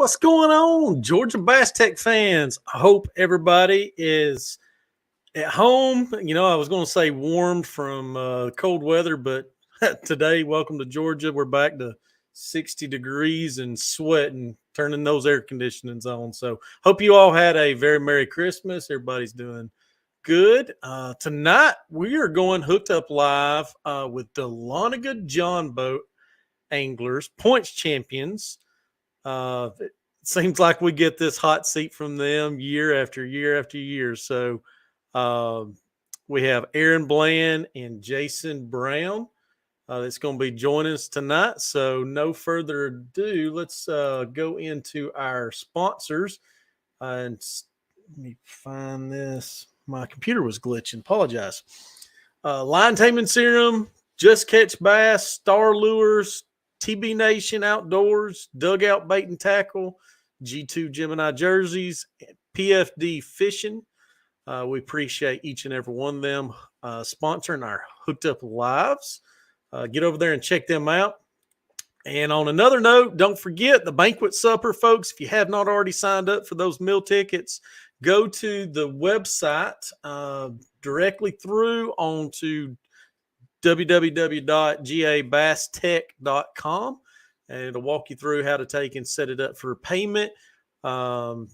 What's going on, Georgia Bass TEC fans? I hope everybody is at home. You know, I was going to say warmed from cold weather, but today, welcome to Georgia. We're back to 60 degrees and sweating, turning those air conditionings on. So hope you all had a very Merry Christmas. Everybody's doing good. Tonight, we are going hooked up live with Dahlonega Jon Boat anglers, points champions. It seems like we get this hot seat from them year after year after year. So we have Aaron Bland and Jason Brown that's going to be joining us tonight. So no further ado, let's go into our sponsors. And let me find this. My computer was glitching. Apologize. Line Taming Serum, Just Catch Bass, Star Lures, TB Nation Outdoors, Dugout Bait and Tackle, G2 Gemini Jerseys, PFD Fishing. We appreciate each and every one of them sponsoring our Hooked Up Lives. Get over there and check them out. And on another note, don't forget the banquet supper, folks. If you have not already signed up for those meal tickets, go to the website directly through onto www.gabasstech.com, and it'll walk you through how to take and set it up for payment for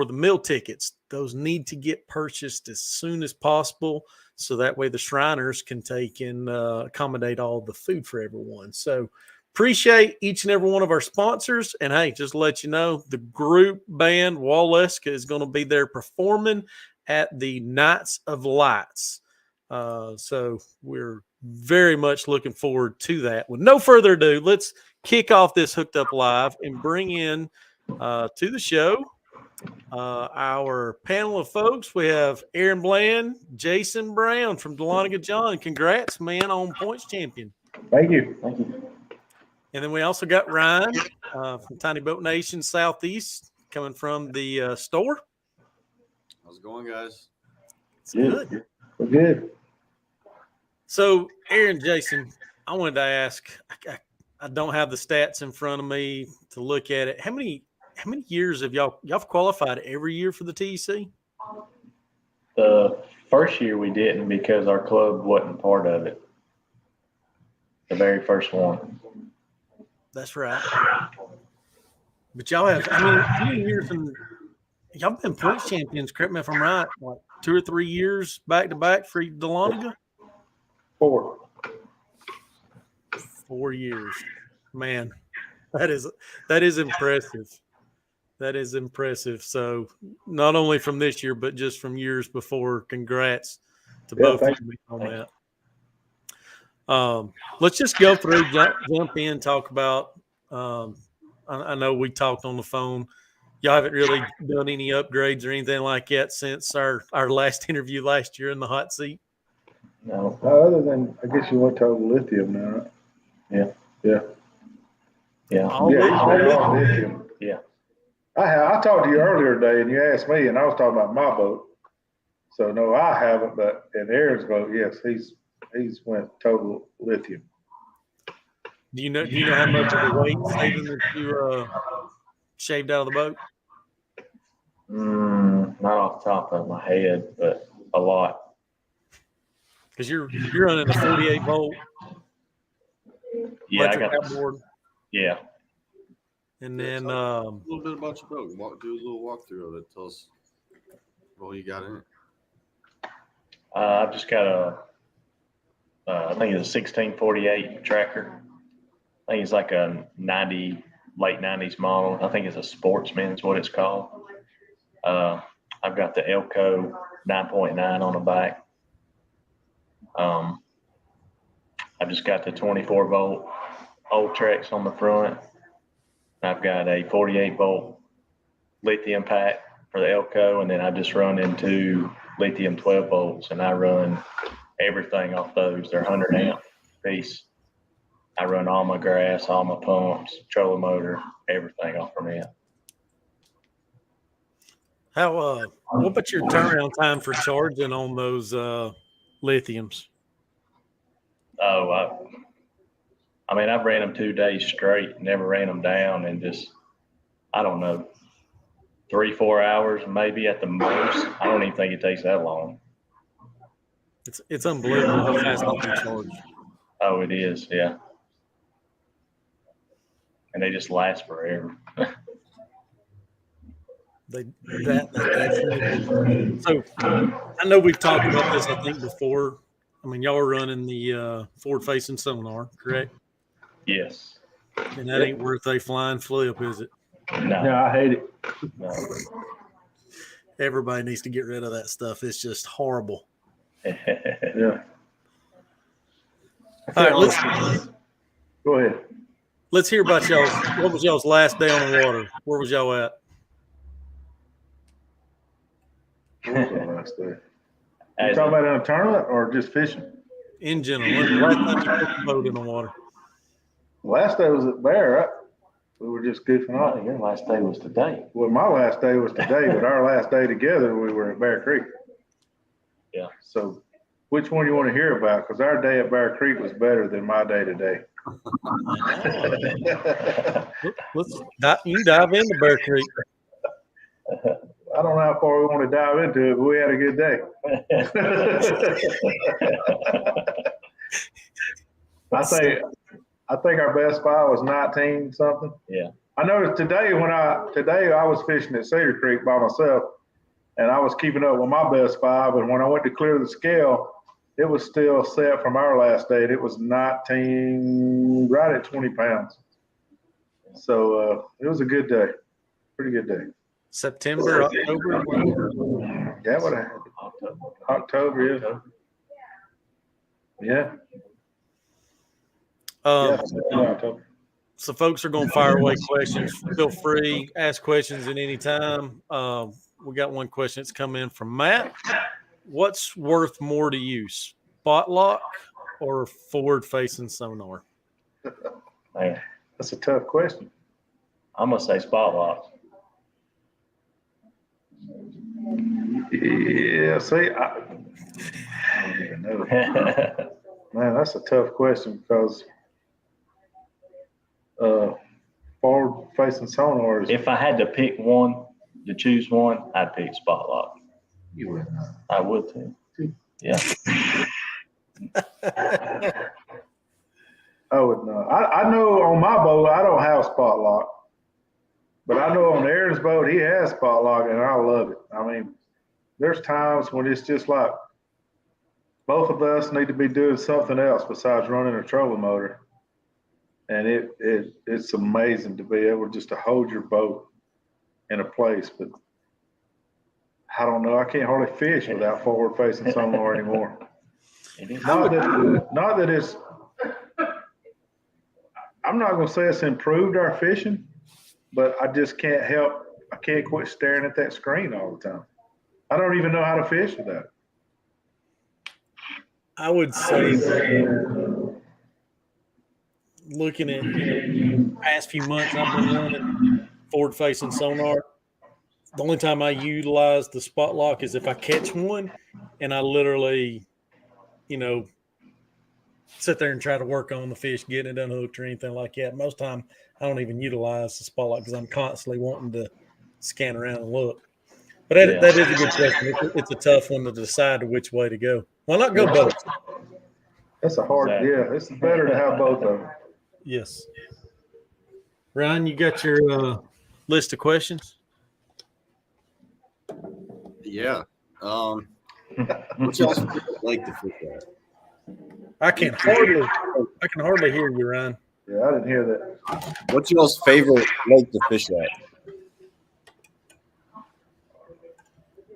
the meal tickets. Those need to get purchased as soon as possible, so that way the Shriners can take and accommodate all the food for everyone. So appreciate each and every one of our sponsors. And hey, just to let you know, the group band Waleska is going to be there performing at the Nights of Lights. So we're very much looking forward to that. With no further ado, let's kick off this Hooked Up Live and bring in to the show our panel of folks. We have Aaron Bland, Jason Brown from Dahlonega Jon. Congrats, man, on points champion. Thank you. Thank you. And then we also got Ryan from Tiny Boat Nation Southeast coming from the store. How's it going, guys? It's good. We're good. So, Aaron, Jason, I wanted to ask, I don't have the stats in front of me to look at it. How many years have y'all qualified every year for the TEC? The first year we didn't because our club wasn't part of it. The very first one. That's right. But y'all have, how many years y'all been points champions, correct me if I'm right, like 2 or 3 years back to back for Dahlonega? 4. 4 years. Man, that is impressive. That is impressive. So not only from this year, but just from years before. Congrats to both of you on that. Let's just go through, jump in, talk about. I know we talked on the phone. Y'all haven't really done any upgrades or anything like that since our last interview last year in the hot seat. No, other than I guess you went to lithium now, right? Yeah. All lithium. Yeah. I talked to you earlier today, and you asked me, and I was talking about my boat. So no, I haven't, but in Aaron's boat, yes, he's went total lithium. Do you know how much of the weight saving that you shaved out of the boat? Not off the top of my head, but a lot. Because you're running a 48 volt. Yeah, I got outboard. Yeah. And then a little bit about your boat. Do a little walkthrough of it. Tell us what you got in it. I've just got I think it's a 1648 tracker. I think it's like a late 90s model. I think it's a Sportsman is what it's called. I've got the Elco 9.9 on the back. I've just got the 24 volt Ultrex on the front. I've got a 48 volt lithium pack for the Elco, and then I just run into lithium 12 volts, and I run everything off those. They're 100 amp piece. I run all my grass, all my pumps, trolling motor, everything off from it. How what about your turnaround time for charging on those lithiums? I mean, I've ran them 2 days straight, never ran them down, and just I don't know, 3-4 hours, maybe at the most. I don't even think it takes that long. It's unbelievable how fast they can charge. Oh, it is, yeah. And they just last forever. That's absolutely. So I know we've talked about this, I think, before. I mean, y'all are running the forward-facing sonar, correct? Yes. And that ain't worth a flying flip, is it? No. Yeah, I hate it. No. Everybody needs to get rid of that stuff. It's just horrible. Yeah. All right, let's Go ahead. hear about y'all. What was y'all's last day on the water? Where was y'all at? What was our last day? You As talking a- about in a tournament or just fishing? In general, when's the last time you put the boat in the water? Last day was at Bear, right? We were just goofing No, off. your last day was today. Well, my last day was today, but our last day together, we were at Bear Creek. Yeah. So which one you want to hear about? Because our day at Bear Creek was better than my day today. You can dive into Bear Creek. I don't know how far we want to dive into it, but we had a good day. I think our best spot was 19 something. Yeah. I noticed today I was fishing at Cedar Creek by myself, and I was keeping up with my best 5. And when I went to clear the scale, it was still set from our last date. It was 19, right at 20 pounds. So it was a good day, pretty good day. September, October. Yeah, what I had. October, yeah. Yeah, October. So folks are going to fire away questions. Feel free, ask questions at any time. We got one question that's come in from Matt. What's worth more to you, spot lock or forward-facing sonar? Man, That's a tough question. I'm going to say spot lock. Yeah, see, I don't even know. Man, that's a tough question because forward-facing sonar is. If I had to pick one, to choose one, I'd pick spot lock. You would. I would too. Yeah. I would not. I know on my boat I don't have spot lock, but I know on Aaron's boat he has spot lock, and I love it. I mean, there's times when it's just like both of us need to be doing something else besides running a trolling motor, and it's amazing to be able just to hold your boat in a place. But I don't know. I can't hardly fish without forward-facing sonar anymore. Not that it's. I'm not going to say it's improved our fishing, but I just can't help. I can't quit staring at that screen all the time. I don't even know how to fish with that. I would say that looking at the past few months I've been running forward-facing sonar, the only time I utilize the spot lock is if I catch one and I literally, sit there and try to work on the fish, getting it unhooked or anything like that. Most time I don't even utilize the spot lock because I'm constantly wanting to scan around and look. But that is a good question. It's a tough one to decide which way to go. Why not go both? That's a hard. Exactly. Yeah, it's better to have both of them. Yes. Ryan, you got your list of questions? Yeah. What's y'all's favorite lake to fish at? I can hardly hear you, Ryan. Yeah, I didn't hear that. What's y'all's favorite lake to fish at?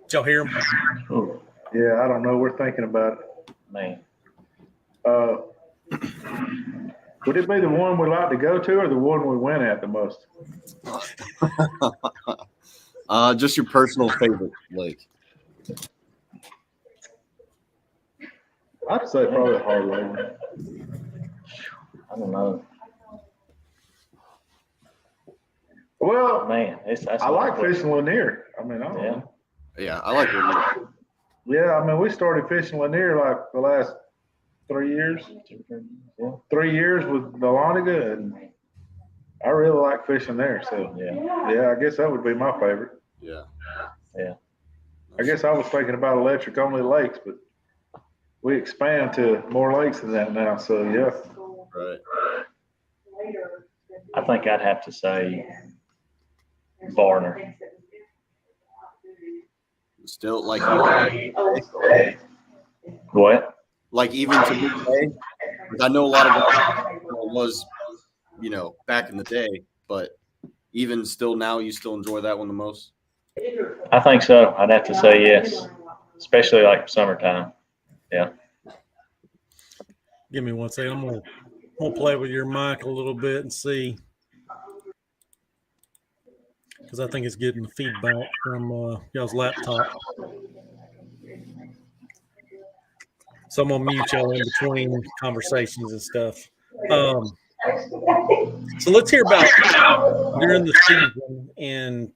Did y'all hear him? Ooh, Yeah, I don't know. We're thinking about it. man. Would it be the one we like to go to, or the one we went at the most? Just your personal favorite lake. I'd say probably Hard Labor. I don't know. Well, Man, that's I like fishing Lanier. I mean, I don't know. Yeah, I like it. Yeah, I mean, we started fishing Lanier like the last 3 years. Yeah. 3 years with Dahlonega, and I really like fishing there. So Yeah. I guess that would be my favorite. Yeah. Yeah. I guess I was thinking about electric only lakes, but we expand to more lakes than that now. So yeah. Right. I think I'd have to say Varner. Still like What? even to this day. Like, I know a lot of it was, back in the day, but even still now, you still enjoy that one the most. I think so. I'd have to say yes, especially like summertime. Yeah. Give me one second. I'm gonna play with your mic a little bit and see, because I think it's getting the feedback from y'all's laptop. So I'm gonna mute y'all in between conversations and stuff. So let's hear about during the season and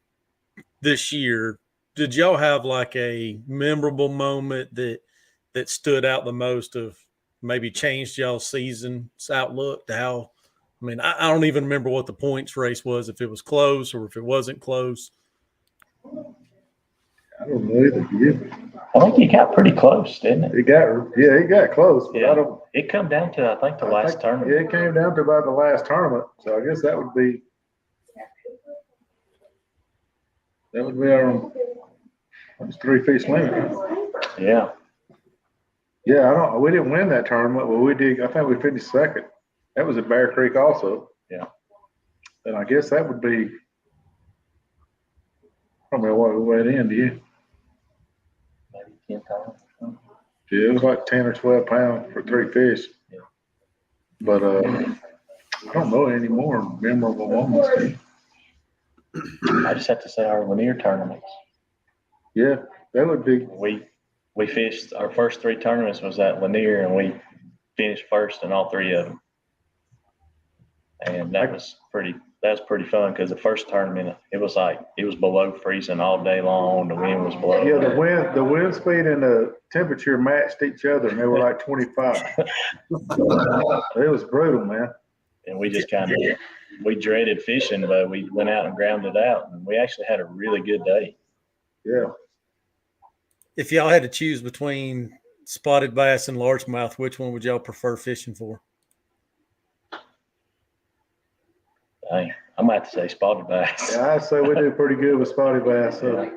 this year. Did y'all have like a memorable moment that stood out the most, of maybe changed y'all's season's outlook to how? I mean, I don't even remember what the points race was, if it was close or if it wasn't close. I don't know either. I think you got pretty close, didn't it? It got close, but Yeah. I don't. It come down to, I think, the last tournament. Yeah, it came down to about the last tournament. So I guess that would be our 3-fish limit. Yeah. Yeah, we didn't win that tournament, but we did. I think we finished second. That was at Bear Creek also. Yeah. And I guess that would be probably what we weighed in, do you? Maybe 10 pounds. Yeah, it was like 10 or 12 pounds for 3 fish. Yeah. But I don't know any more memorable moments. I just have to say our Lanier tournaments. Yeah, that would be. We fished our first 3 tournaments was at Lanier, and we finished first in all 3 of them. And that was pretty fun, because the first tournament it was below freezing all day long. The wind was blowing. Yeah, the wind speed and the temperature matched each other, and they were like 25. It was brutal, man. And we just we dreaded fishing, but we went out and ground it out, and we actually had a really good day. Yeah. If y'all had to choose between spotted bass and largemouth, which one would y'all prefer fishing for? Dang, I might have to say spotted bass. Yeah, I'd say we do pretty good with spotted bass. So.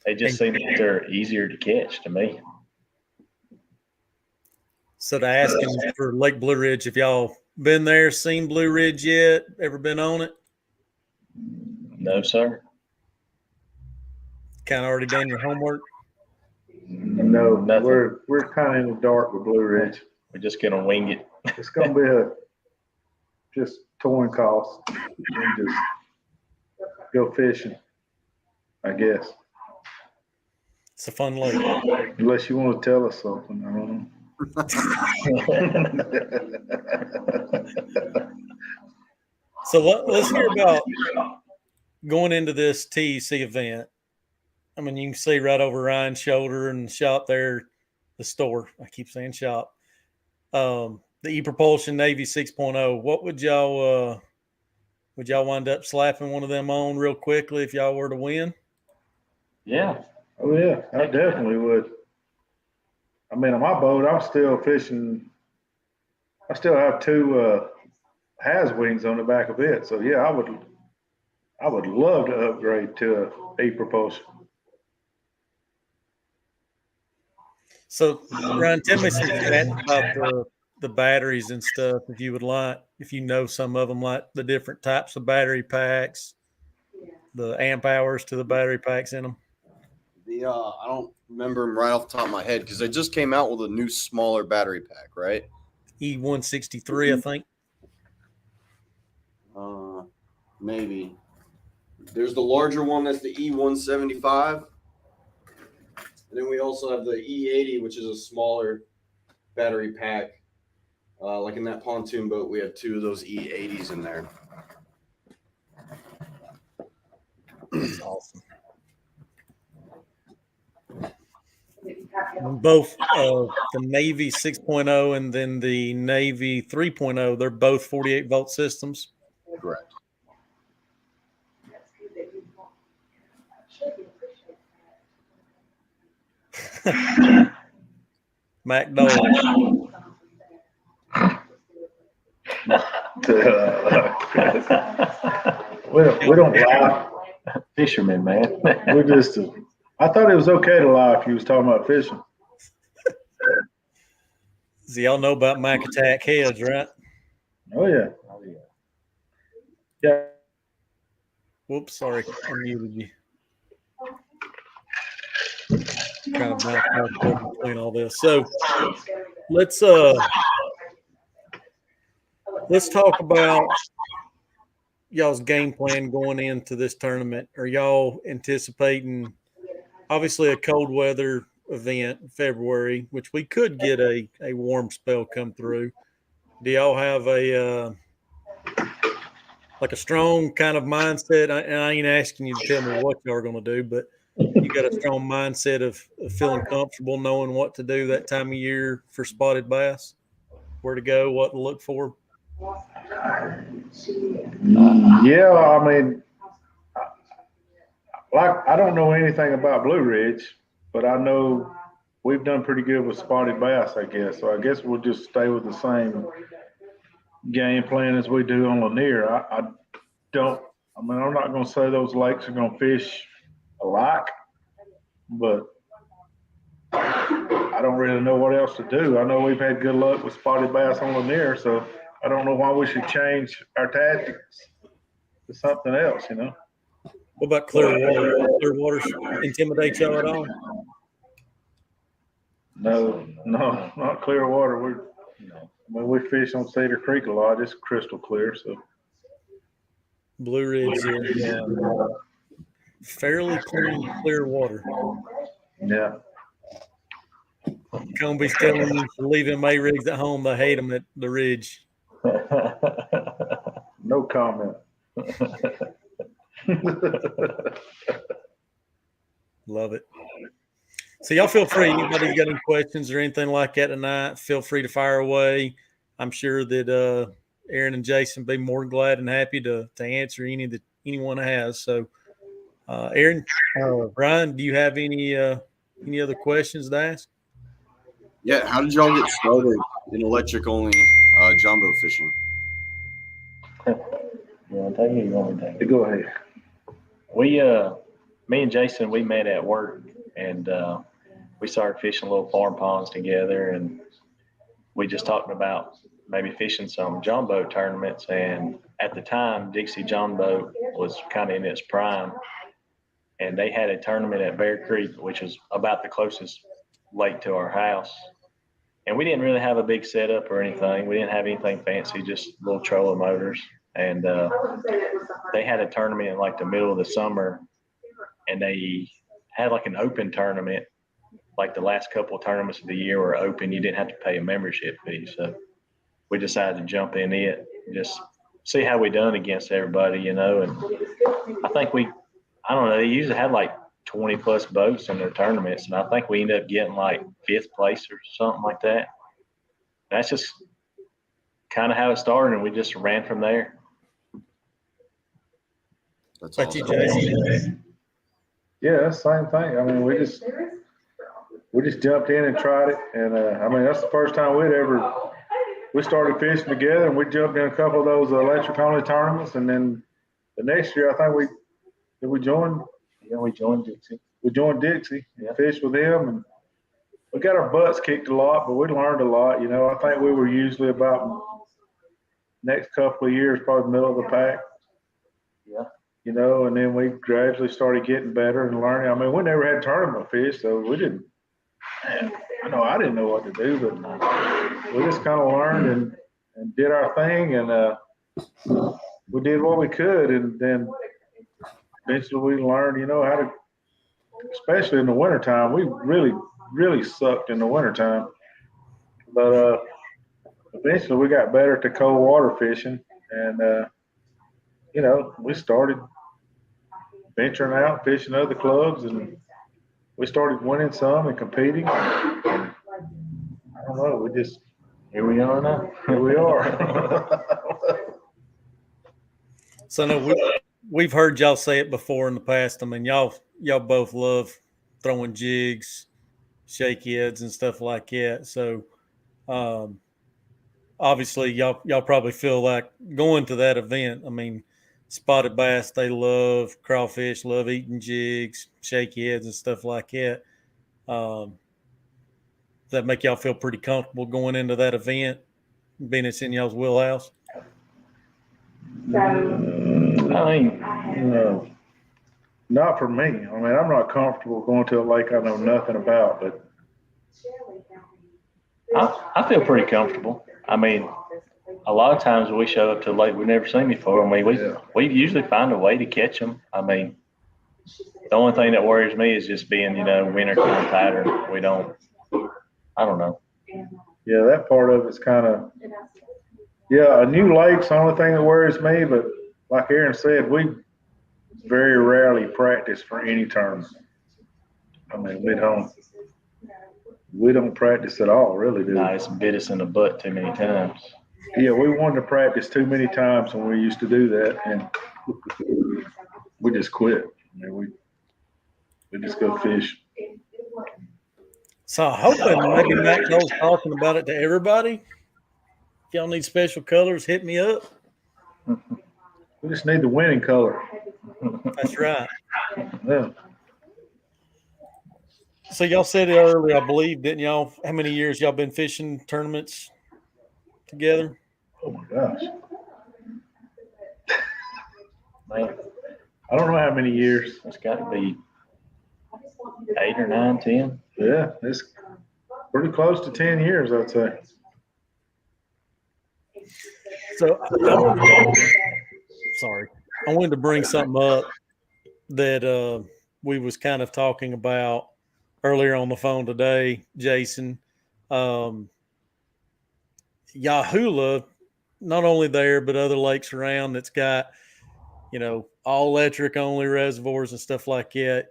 They just seem like they're easier to catch to me. So to ask him for Lake Blue Ridge, if y'all been there, seen Blue Ridge yet? Ever been on it? No, sir. Kind of already done your homework? No, Nothing. we're kind of in the dark with Blue Ridge. We're just gonna wing it. It's gonna be just towing costs and just go fishing, I guess. It's a fun lake. Unless you want to tell us something, I don't know. So let's hear about going into this TEC event. I mean, you can see right over Ryan's shoulder and the shop there, the store. I keep saying shop. The E-Propulsion Navy 6.0. What would y'all wind up slapping one of them on real quickly if y'all were to win? Yeah. Oh yeah, I definitely would. I mean, on my boat, I'm still fishing. I still have 2 has wings on the back of it. So yeah, I would love to upgrade to a E-Propulsion. So Ryan, tell me some stats about the batteries and stuff, if you would like, if you know some of them, like the different types of battery packs, the amp hours to the battery packs in them. I don't remember them right off the top of my head, because they just came out with a new smaller battery pack, right? E163, I think. Maybe. There's the larger one, that's the E175. And then we also have the E80, which is a smaller battery pack. Like in that pontoon boat, we have 2 of those E80s in there. That's awesome. Both the Navy 6.0 and then the Navy 3.0, they're both 48 volt systems. Correct. Mac Dole. We don't lie. Fisherman, man. We just, I thought it was okay to lie if you was talking about fishing. So y'all know about Mac Attack heads, right? Oh, yeah. Yeah. Whoops, sorry, I muted you. Trying to bounce back between all this. So let's talk about y'all's game plan going into this tournament. Are y'all anticipating obviously a cold weather event in February, which we could get a warm spell come through? Do y'all have a like a strong kind of mindset? And I ain't asking you to tell me what y'all are going to do, but you got a strong mindset of feeling comfortable knowing what to do that time of year for spotted bass, where to go, what to look for? Yeah, I mean, like I don't know anything about Blue Ridge, but I know we've done pretty good with spotted bass, I guess. So I guess we'll just stay with the same game plan as we do on Lanier. I mean, I'm not going to say those lakes are going to fish alike, but I don't really know what else to do. I know we've had good luck with spotted bass on Lanier, so I don't know why we should change our tactics to something else, you know. What about Clearwater? Clearwater intimidate y'all at all? No, not Clearwater. We fish on Cedar Creek a lot. It's crystal clear, so. Blue Ridge is fairly clear water. Yeah. Comby's telling you to leave them A-rigs at home. They hate them at the Ridge. No comment. Love it. So y'all feel free. Anybody got any questions or anything like that tonight, feel free to fire away. I'm sure that Aaron and Jason be more than glad and happy to answer any that anyone has. So Aaron, Brian, do you have any other questions to ask? Yeah, how did y'all get started in electric only John boat fishing? You want to take it? You want me to take it? Go ahead. Me and Jason, we met at work, and we started fishing little farm ponds together, and we just talking about maybe fishing some John boat tournaments. And at the time, Dixie John Boat was kind of in its prime, and they had a tournament at Bear Creek, which was about the closest lake to our house. And we didn't really have a big setup or anything. We didn't have anything fancy, just little trolling motors. And they had a tournament in like the middle of the summer, and they had like an open tournament. Like the last couple of tournaments of the year were open. You didn't have to pay a membership fee. So we decided to jump in it and just see how we done against everybody, you know. And I think I don't know, they usually had like 20 plus boats in their tournaments, and I think we ended up getting like 5th place or something like that. That's just kind of how it started, and we just ran from there. That's Like awesome. you, Jason. Yeah, that's the same thing. I mean, we just jumped in and tried it, and I mean that's the first time we started fishing together, and we jumped in a couple of those electric only tournaments, and then the next year I think we joined. Yeah, we joined Dixie. We joined Dixie and fished with them, and we got our butts kicked a lot, but we learned a lot. You know, I think we were usually about next couple of years, probably middle of the pack. Yeah. You know, and then we gradually started getting better and learning. I mean, we never had tournament fish, so we didn't. I didn't know what to do, but we just kind of learned and did our thing, and we did what we could, and then eventually we learned, you know, how to, especially in the wintertime. We really sucked in the wintertime, but eventually we got better at the cold water fishing, and you know, we started venturing out fishing other clubs, and we started winning some and competing. I don't know. We just Here we are now. here we are. So no, we've heard y'all say it before in the past. I mean, y'all both love throwing jigs, shake heads, and stuff like that. So obviously, y'all probably feel like going to that event. I mean, spotted bass, they love crawfish, love eating jigs, shake heads, and stuff like that. Does that make y'all feel pretty comfortable going into that event, being it's in y'all's wheelhouse? I mean, No, not for me. I mean, I'm not comfortable going to a lake I know nothing about, but I feel pretty comfortable. I mean, a lot of times we show up to a lake we've never seen before. I mean, we usually find a way to catch them. I mean, the only thing that worries me is just being, wintertime pattern. I don't know. yeah, that part of it's kind of, yeah, a new lake's the only thing that worries me, but like Aaron said, we very rarely practice for any tournament. I mean, we don't practice at all, really, do we? Nah, it's bit us in the butt too many times. Yeah, we wanted to practice too many times when we used to do that, and we just quit. I mean, we just go fish. So I'm hoping maybe Matt goes talking about it to everybody. If y'all need special colors, hit me up. We just need the winning color. That's right. Yeah. So y'all said it earlier, I believe, didn't y'all? How many years y'all been fishing tournaments together? Oh my gosh. Man, I don't know how many years. it's got to be 8 or 9, 10. Yeah, it's pretty close to 10 years, I'd say. So I wanted to bring something up that we was kind of talking about earlier on the phone today, Jason. Yahulah, not only there, but other lakes around that's got, all electric only reservoirs and stuff like that.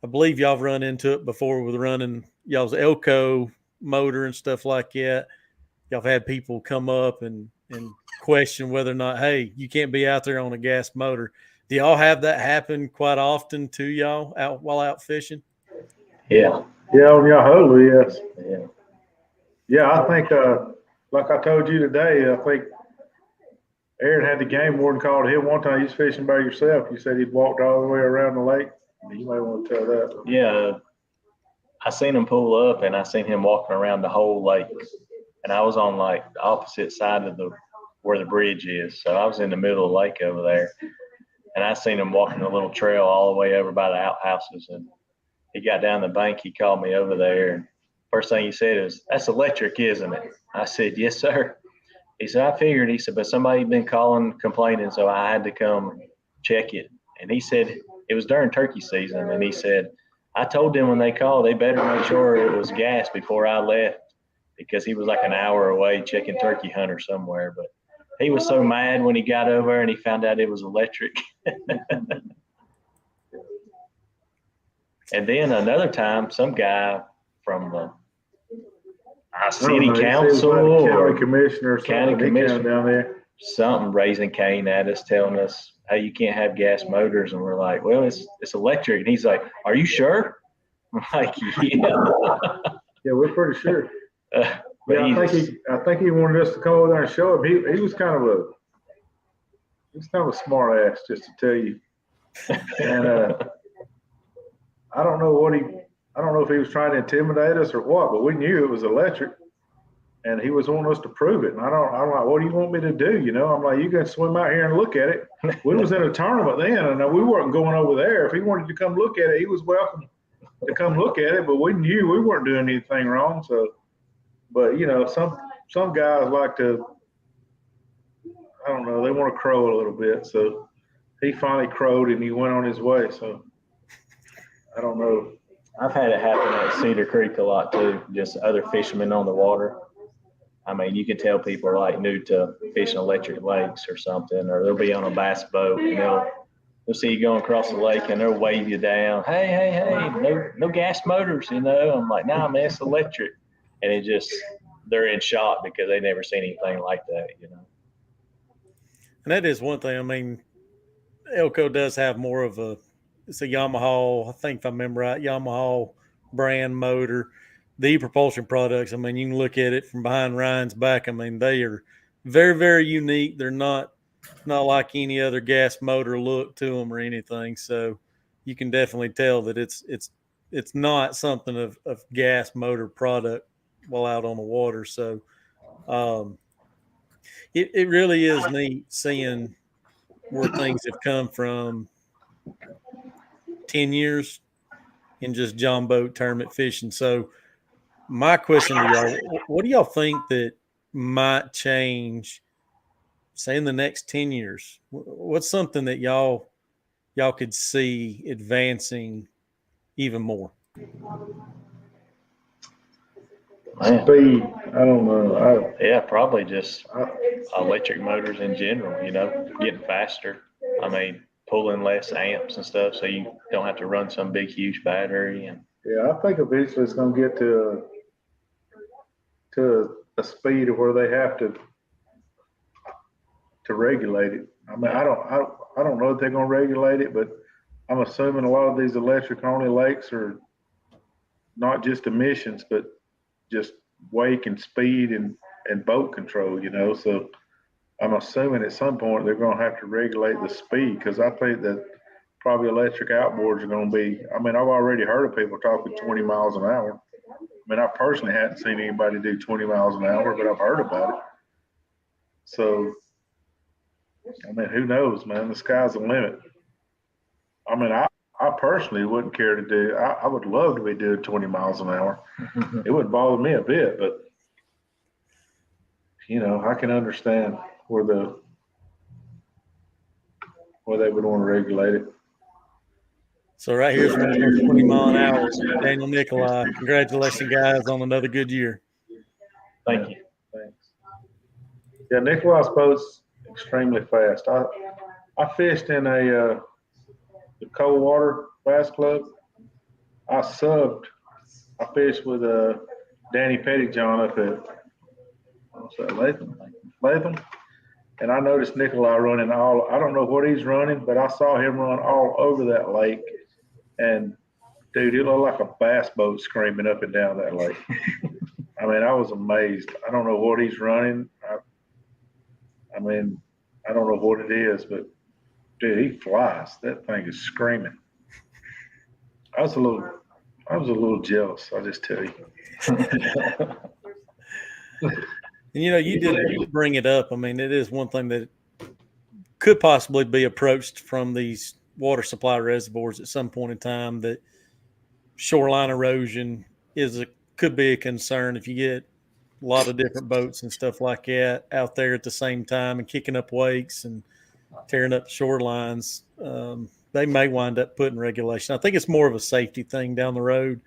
I believe y'all have run into it before with running y'all's Elko motor and stuff like that. Y'all have had people come up and question whether or not, hey, you can't be out there on a gas motor. Do y'all have that happen quite often to y'all while out fishing? Yeah. Yeah, on Yahulah, yes. Yeah. Yeah, I think, like I told you today, I think Aaron had the game warden call to him one time. He's fishing by yourself. You said he'd walked all the way around the lake. You might want to tell that. Yeah. I seen him pull up and I seen him walking around the whole lake. And I was on like the opposite side of where the bridge is. So I was in the middle of the lake over there. And I seen him walking a little trail all the way over by the outhouses. And he got down the bank. He called me over there. And first thing he said is, "That's electric, isn't it?" I said, "Yes, sir." He said, "I figured." He said, "But somebody been calling, complaining, so I had to come check it." And he said it was during turkey season. And he said, "I told them when they called, they better make sure it was gas before I left," because he was like an hour away checking turkey hunter somewhere. But he was so mad when he got over and he found out it was electric. And then another time, some guy from the city council or county commissioner or county something. He came down there. something raising Cain at us, telling us, "Hey, you can't have gas motors." And we're like, "Well, it's electric." And he's like, "Are you sure?" I'm like, "Yeah." Yeah, we're pretty sure. But Yeah, I think he wanted us to come over there and show him. He was kind of a smart ass, just to tell you. And I don't know if he was trying to intimidate us or what, but we knew it was electric, and he was wanting us to prove it. And I'm like, "What do you want me to do?" I'm like, "You can swim out here and look at it." We was in a tournament then, and we weren't going over there. If he wanted to come look at it, he was welcome to come look at it. But we knew we weren't doing anything wrong. So, but some guys like to, I don't know, they want to crow a little bit. So he finally crowed and he went on his way. So I don't know. I've had it happen at Cedar Creek a lot too, just other fishermen on the water. I mean, you can tell people are like new to fishing electric lakes or something, or they'll be on a bass boat and they'll see you going across the lake and they'll wave you down. Hey, no gas motors, you know. I'm like, nah, man, it's electric. And they're in shock because they never seen anything like that, you know. And that is one thing. I mean, Elko does have more of it's a Yamaha, I think if I remember right, Yamaha brand motor. The propulsion products, I mean, you can look at it from behind Ryan's back. I mean, they are very, very unique. They're not like any other gas motor look to them or anything. So you can definitely tell that it's not something of gas motor product while out on the water. So it really is neat seeing where things have come from 10 years in just John boat tournament fishing. So my question to y'all, what do y'all think that might change, say, in the next 10 years? What's something that y'all could see advancing even more? Speed. I don't know. Yeah, probably just electric motors in general, you know, getting faster. I mean, pulling less amps and stuff, so you don't have to run some big, huge battery. And I think eventually it's going to get to a speed of where they have to regulate it. I mean, I don't know if they're going to regulate it, but I'm assuming a lot of these electric only lakes are not just emissions, but just wake and speed and boat control, you know. So I'm assuming at some point they're going to have to regulate the speed, because I think that probably electric outboards are going to be, I mean, I've already heard of people talking 20 miles an hour. I mean, I personally hadn't seen anybody do 20 miles an hour, but I've heard about it. So, I mean, who knows, man? The sky's the limit. I mean, I personally wouldn't care to do, I would love to be doing 20 miles an hour. It wouldn't bother me a bit, but, you know, I can understand where they would want to regulate it. So right here's one of those 20 mile an hour, Daniel Nikolai. Congratulations, guys, on another good year. thank you. Thanks. Yeah, Nikolai's boat's extremely fast. I fished in the cold water bass club. I fished with Danny Pettyjohn up at Latham. And I noticed Nikolai running I don't know what he's running, but I saw him run all over that lake. And dude, it looked like a bass boat screaming up and down that lake. I mean, I was amazed. I don't know what he's running. I mean, I don't know what it is, but dude, he flies. That thing is screaming. I was a little jealous, I'll just tell you. And, you know, you did bring it up. I mean, it is one thing that could possibly be approached from these water supply reservoirs at some point in time, that shoreline erosion could be a concern if you get a lot of different boats and stuff like that out there at the same time and kicking up wakes and tearing up shorelines. They may wind up putting regulation. I think it's more of a safety thing down the road.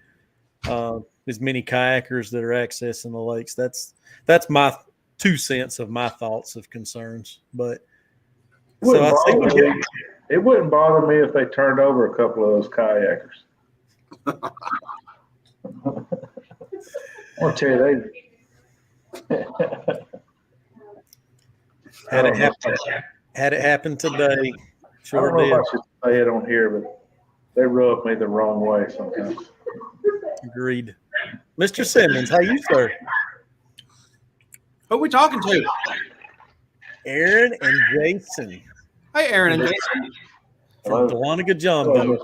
As many kayakers that are accessing the lakes. That's my 2 cents of my thoughts of concerns. But it wouldn't bother me if they turned over a couple of those kayakers. I'll tell you, had it happen today. Sure I don't know did. if I should say it on here, but they rub me the wrong way sometimes. Agreed. Mr. Simmons, how you, sir? Who are we talking to? Aaron and Jason. Hey, Aaron and Jason. From Dahlonega Jon Boats.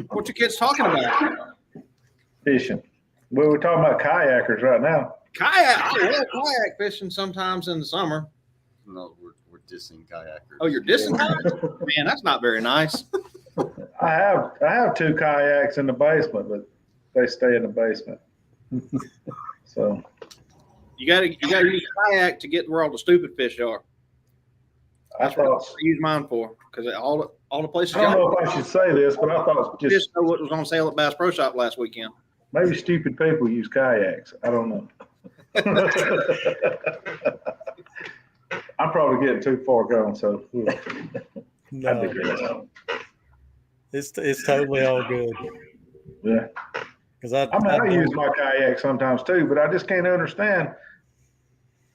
What you kids talking about? Fishing. Well, we're talking about kayakers right now. Kayak. I love kayak fishing sometimes in the summer. No, we're dissing kayakers. Oh, you're dissing kayakers? Man, that's not very nice. I have 2 kayaks in the basement, but they stay in the basement. So You gotta use a kayak to get where all the stupid fish are. That's what I use mine for, because all the places. I don't know if I should say this, but I thought just know what was on sale at Bass Pro Shop last weekend. Maybe stupid people use kayaks. I don't know. I'm probably getting too far gone, so No, it's totally all good. yeah. Because I use my kayak sometimes too, but I just can't understand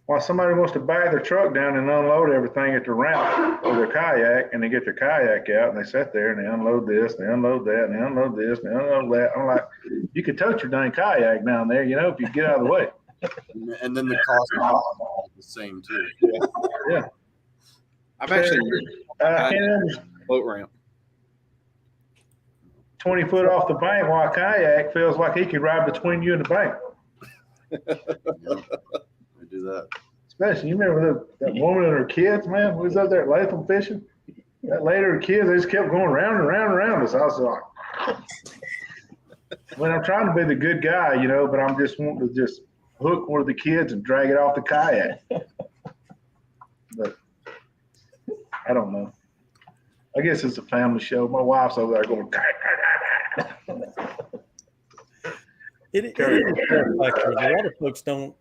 why somebody wants to back their truck down and unload everything at the ramp or their kayak, and they get their kayak out and they sit there and they unload this, and they unload that, and they unload this, and they unload that. I'm like, you could tote your dang kayak down there, you know, if you get out of the way. And then the cost is the same too. Yeah. I've actually I can't understand. boat ramp. 20 foot off the bank while a kayak feels like he could ride between you and the bank. I do that. Especially, you remember that woman and her kids, man? We was up there at Latham fishing. That lady and her kids, they just kept going round and round and round us. I was like, I mean, I'm trying to be the good guy, you know, but I'm just wanting to just hook one of the kids and drag it off the kayak. But I don't know. I guess it's a family show. My wife's over there going, it is a lot of folks don't,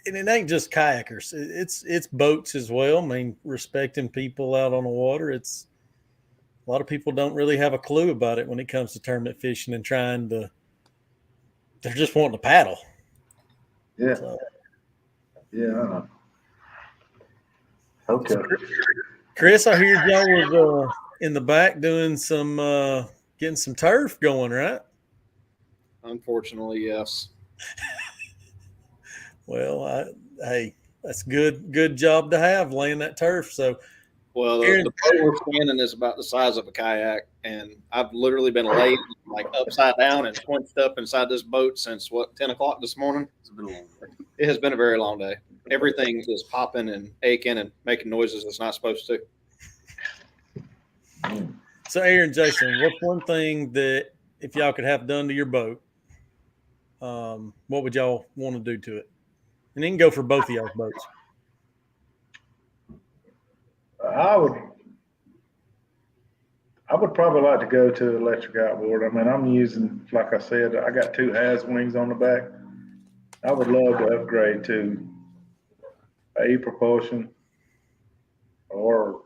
and it ain't just kayakers. It's boats as well. I mean, respecting people out on the water. It's a lot of people don't really have a clue about it when it comes to tournament fishing and they're just wanting to paddle. yeah. So, Yeah, I know. Okay. Chris, I hear y'all was in the back doing some getting some turf going, right? Unfortunately, yes. Well, hey, that's good job to have laying that turf. So, Well, the boat we're standing is about the size of a kayak, and I've literally been laid like upside down and squinched up inside this boat since 10 o'clock this morning. It's been a long day. It has been a very long day. Everything is popping and aching and making noises it's not supposed to. So Aaron, Jason, what's one thing that if y'all could have done to your boat, what would y'all want to do to it? And then go for both of y'all's boats. I would probably like to go to electric outboard. I mean, I'm using, like I said, I got 2 has wings on the back. I would love to upgrade to a propulsion or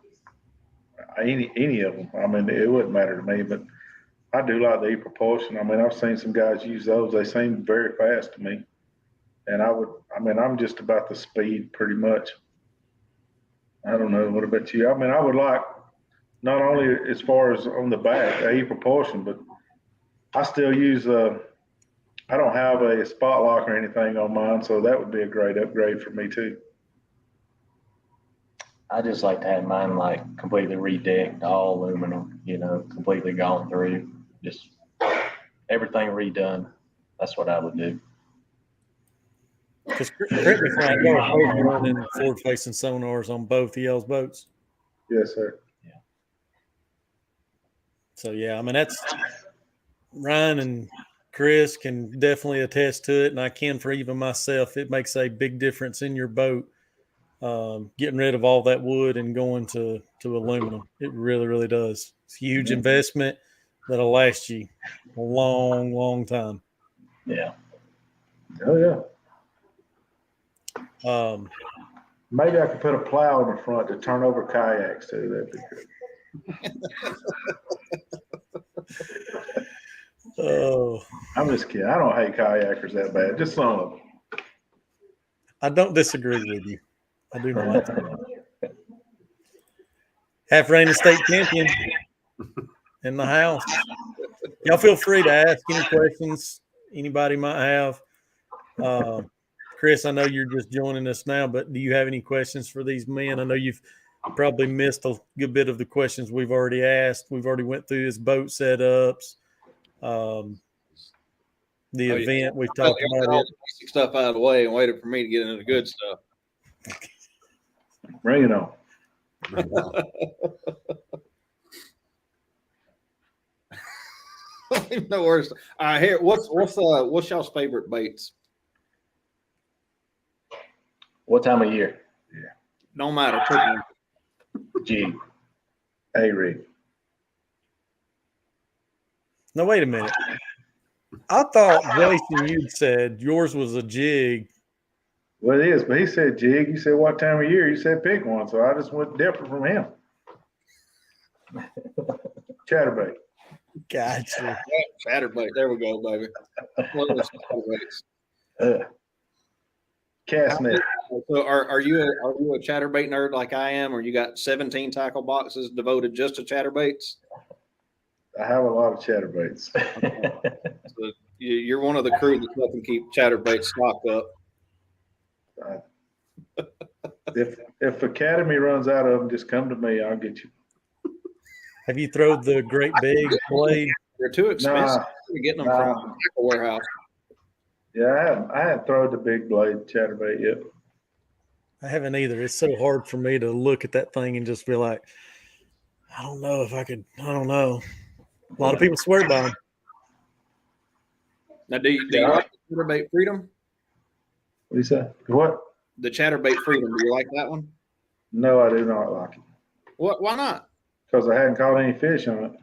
any of them. I mean, it wouldn't matter to me, but I do like the propulsion. I mean, I've seen some guys use those. They seem very fast to me. And I'm just about the speed pretty much. I don't know. What about you? I mean, I would like not only as far as on the back, a propulsion, but I still use I don't have a spot lock or anything on mine, so that would be a great upgrade for me too. I just like to have mine like completely redecked, all aluminum, you know, completely gone through, just everything redone. That's what I would do. Because correct me if I'm wrong, y'all are both running forward-facing sonars on both of y'all's boats. Yes, sir. So yeah, I mean that's Ryan and Chris can definitely attest to it, and I can for even myself. It makes a big difference in your boat, getting rid of all that wood and going to aluminum. It really, really does. It's a huge investment that'll last you a long, long time. Yeah. Oh yeah. Maybe I could put a plow in the front to turn over kayaks too. That'd be good. Oh, I'm just kidding. I don't hate kayakers that bad. Just some of them. I don't disagree with you. I do not. Half reigning state champion in the house. Y'all feel free to ask any questions anybody might have. Chris, I know you're just joining us now, but do you have any questions for these men? I know you've probably missed a good bit of the questions we've already asked. We've already went through his boat setups, the event. We've talked about all it. the basic stuff out of the way and waited for me to get into the good stuff. Bring it on. No worries. Here, what's y'all's favorite baits? What time of year? Don't matter. Jig. A-rig. Now, wait a minute. I thought, Jason, you'd said yours was a jig Well, it is, but he said jig. You said what time of year? You said pick one, so I just went different from him. Chatterbait. Gotcha. Chatterbait. There we go, baby. Cast net. So are you a chatterbait nerd like I am, or you got 17 tackle boxes devoted just to chatterbaits? I have a lot of chatterbaits. So you're one of the crew that's helping keep chatterbaits stocked up. If Academy runs out of them, just come to me. I'll get you. Have you thrown the great big blade? They're too expensive. Nah, You're getting them from the tackle warehouse. Yeah, I haven't thrown the big blade chatterbait yet. I haven't either. It's so hard for me to look at that thing and just be like, I don't know if I could. I don't know. A lot of people swear by them. Now, do you like the chatterbait freedom? What do you say? What? The chatterbait freedom. Do you like that one? No, I do not like it. What? Why not? Because I hadn't caught any fish on it.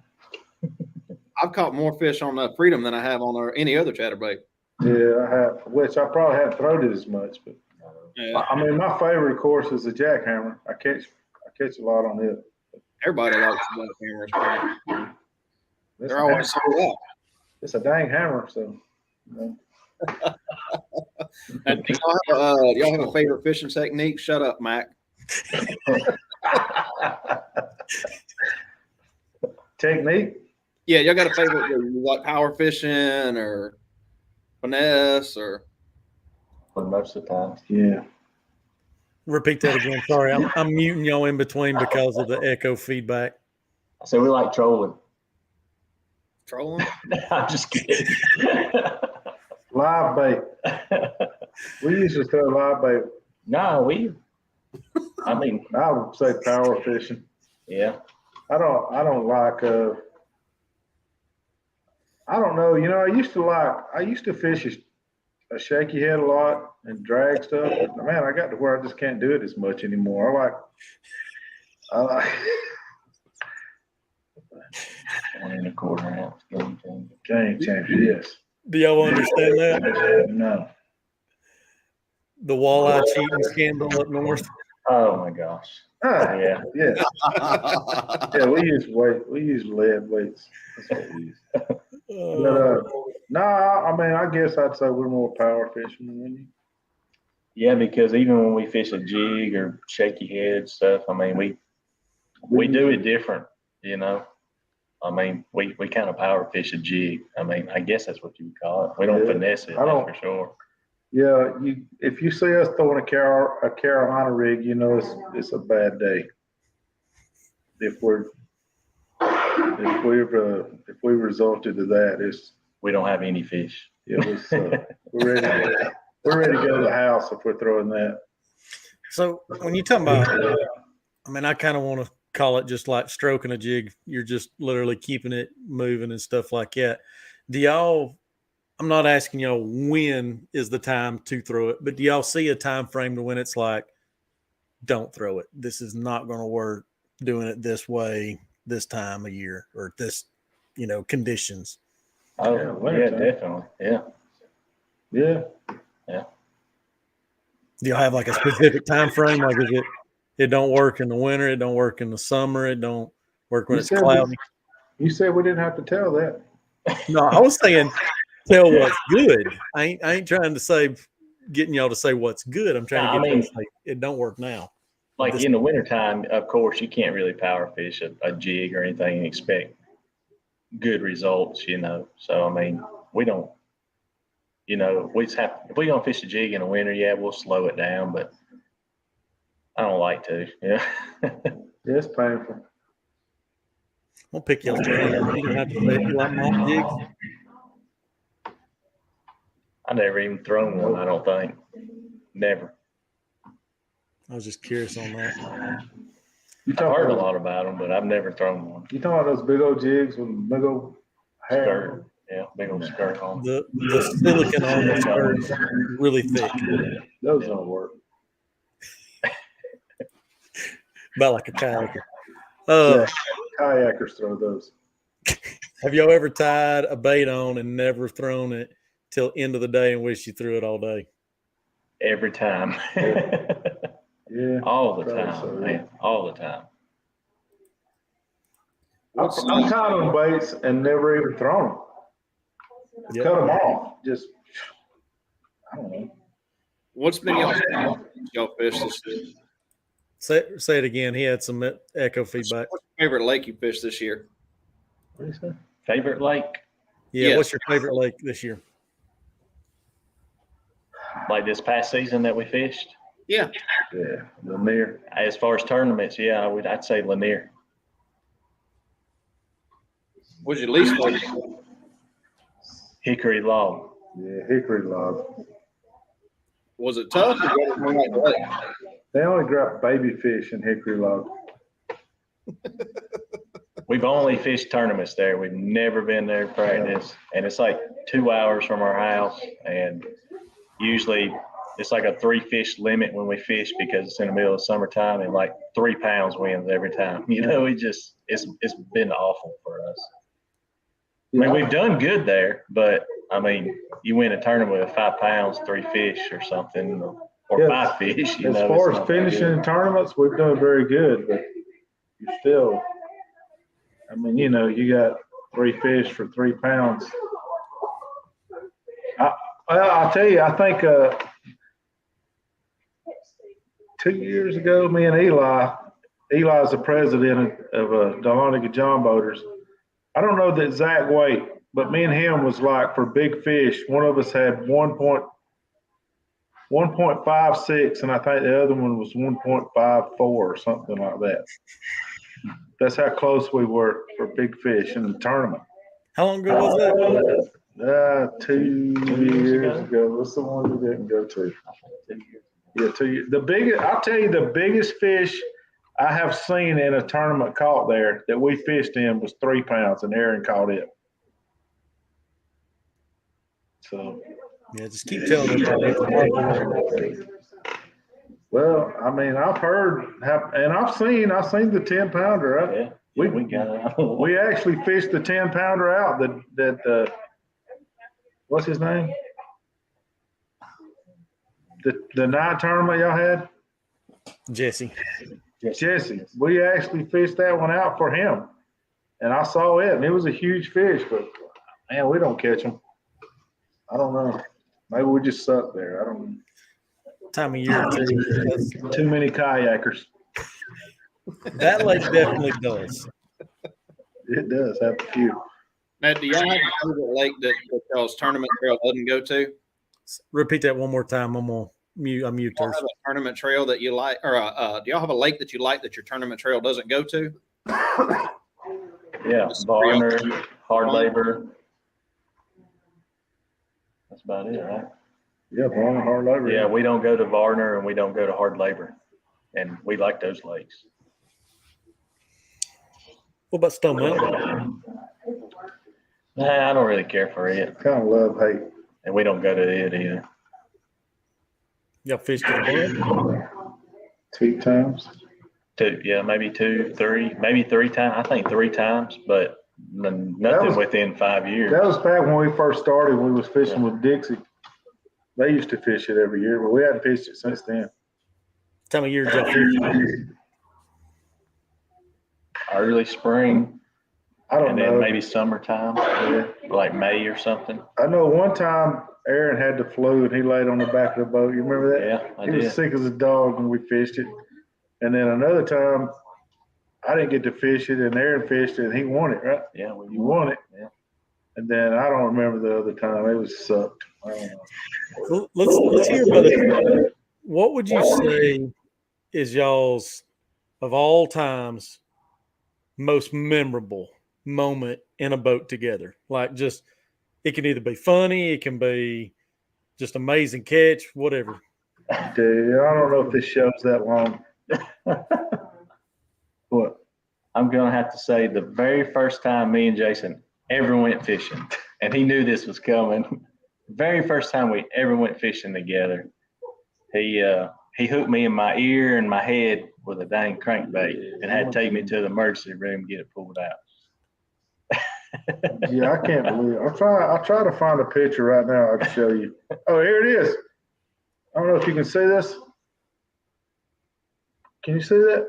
I've caught more fish on the freedom than I have on any other chatterbait. Yeah, I have, which I probably haven't thrown it as much, but Yeah. I mean, my favorite, of course, is the jackhammer. I catch a lot on it. Everybody likes the jackhammers. They're always sold out. It's a dang hammer, so. You know. And do y'all have a favorite fishing technique? Shut up, Mac. Technique? Yeah, y'all got a favorite? You like power fishing or finesse or? For most of the time. Yeah. Repeat that again. Sorry, I'm muting y'all in between because of the echo feedback. I said we like trolling. Trolling? I'm just kidding. Live bait. We used to throw live bait. No, I mean, I would say power fishing. yeah. I don't like I don't know, you know, I used to fish a shaky head a lot and drag stuff. But man, I got to where I just can't do it as much anymore. I like 1.25 ounce game changer. game changer, yes. Do y'all understand that? No. The walleye cheating scandal up north. Oh my gosh. Ah, Yeah. yeah. Yeah, we use lead weights. That's what we use. But no, I mean, I guess I'd say we're more power fishermen, wouldn't you? Yeah, because even when we fish a jig or shaky head stuff, I mean, we do it different, you know. I mean, we kind of power fish a jig. I mean, I guess that's what you would call it. We don't finesse it, that's for sure. Yeah, if you see us throwing a Carolina rig, you know it's a bad day. If we resulted to that, We don't have any fish. we're ready to go to the house if we're throwing that. So when you talk about, I mean, I kind of want to call it just like stroking a jig. You're just literally keeping it moving and stuff like that. I'm not asking y'all when is the time to throw it, but do y'all see a time frame to when it's like, don't throw it? This is not going to work doing it this way, this time of year, or this, conditions. Oh, yeah, definitely. Yeah. Yeah. Yeah. Do y'all have like a specific time frame? Like, is it don't work in the winter, it don't work in the summer, it don't work when it's cloudy? You said we didn't have to tell that. No, I was saying tell what's good. I ain't trying to say getting y'all to say what's good. I'm trying to get y'all to say it don't work now. Like in the wintertime, of course, you can't really power fish a jig or anything and expect good results, So, I mean, we don't, we just have, if we're going to fish a jig in the winter, yeah, we'll slow it down, but I don't like to, Yeah, it's painful. I'll pick y'all's brain. You don't have to say you like mock jigs. I never even thrown one, I don't think. Never. I was just curious on that. I've heard a lot about them, but I've never thrown one. You talking about those big old jigs with big old hair? Skirt. Yeah, big old skirt on. The silicone on the skirt is really thick. Those don't work. About like a kayaker. Yeah, kayakers throw those. Have y'all ever tied a bait on and never thrown it till end of the day and wish you threw it all day? every time. Yeah. All the Probably time, so, yeah. man. All the time. I'm caught on baits and never even thrown them. Yep. Cut them off. Just, I don't know. What's been y'all fish this year? Say it again. He had some echo feedback. What's your favorite lake you fished this year? What do you say? Favorite lake? Yeah. Yes. What's your favorite lake this year? Like this past season that we fished? Yeah. Yeah, Lanier. As far as tournaments, yeah, I'd say Lanier. What's your least favorite? Hickory Log. Yeah, hickory log. Was it tough? Or was it more like the lake? They only grab baby fish in hickory log. We've only fished tournaments there. We've never been there to practice. And it's like 2 hours from our house. And usually it's like a 3 fish limit when we fish because it's in the middle of summertime and like 3 pounds wins every time. You know, it's been awful for us. I mean, we've done good there, but I mean, you win a tournament with 5 pounds, 3 fish or something, or Yeah, 5 fish. As far as finishing in tournaments, we've done very good, but you still, I mean, you know, you got 3 fish for 3 pounds. I'll tell you, I think 2 years ago, me and Eli's the president of Dahlonega Jon Boaters. I don't know the exact weight, but me and him was like for big fish. One of us had 1.56, and I think the other one was 1.54 or something like that. That's how close we were for big fish in the tournament. How long ago was that? 2 years ago. What's the one we didn't go to? Yeah, 2 years. I'll tell you, the biggest fish I have seen in a tournament caught there that we fished in was 3 pounds, and Aaron caught it. So, Yeah, just keep telling everybody. well, I mean, I've heard, and I've seen the 10-pounder. Yeah, we got it. We actually fished the 10-pounder out. That what's his name? The night tournament y'all had. Jesse. We actually fished that one out for him, and I saw it, and it was a huge fish. But man, we don't catch them. I don't know. Maybe we just suck there. I don't know. Time of year too. Too many kayakers. That lake definitely does. It does have a few. Now, do y'all have a favorite lake that y'all's tournament trail doesn't go to? Repeat that one more time. I'm gonna mute. I'm mute. Do y'all have a tournament trail that you like, or do y'all have a lake that you like that your tournament trail doesn't go to? Yeah, Varner, Hard Labor. That's about it, right? Yeah, Varner, Hard Labor. Yeah, we don't go to Varner and we don't go to Hard Labor, and we like those lakes. What about Stone Mountain? Nah, I don't really care for it, Kind of love hate. and we don't go to it either. Y'all fished at the bud? 2 times. Maybe 2, 3, maybe 3 times. I think 3 times, but nothing within 5 years. That was back when we first started. We was fishing with Dixie. They used to fish it every year, but we hadn't fished it since then. Time of year did y'all fish? Early spring, I don't and know. then maybe summertime, like May or something. I know one time Aaron had the flu and he laid on the back of the boat. You remember that? Yeah, I He did. was sick as a dog when we fished it. And then another time, I didn't get to fish it, and Aaron fished it, and he won it, right? Yeah, You won it. Yeah. And then I don't remember the other time. It was sucked. I don't know. Let's hear about it. What would you say is y'all's, of all times, most memorable moment in a boat together? Like, just, it can either be funny, it can be just amazing catch, whatever. Dude, I don't know if this show's that long. What? I'm gonna have to say the very first time me and Jason ever went fishing, and he knew this was coming. Very first time we ever went fishing together, he hooked me in my ear and my head with a dang crankbait and had to take me to the emergency room to get it pulled out. Yeah, I can't believe it. I'll try to find a picture right now I can show you. Oh, here it is. I don't know if you can see this. Can you see that?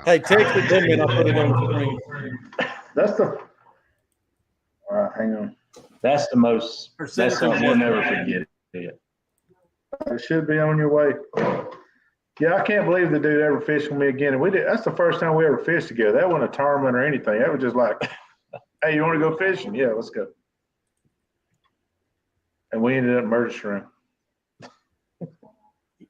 Hey, text it to me and I'll put it on the screen. That's the. All right, hang on. That's the most. Or send That's it to something me. we'll never forget. It. It should be on your way. Yeah, I can't believe the dude ever fished with me again. And we did. That's the first time we ever fished together. That wasn't a tournament or anything. That was just like, hey, you want to go fishing? Yeah, let's go. And we ended up murder shrimp.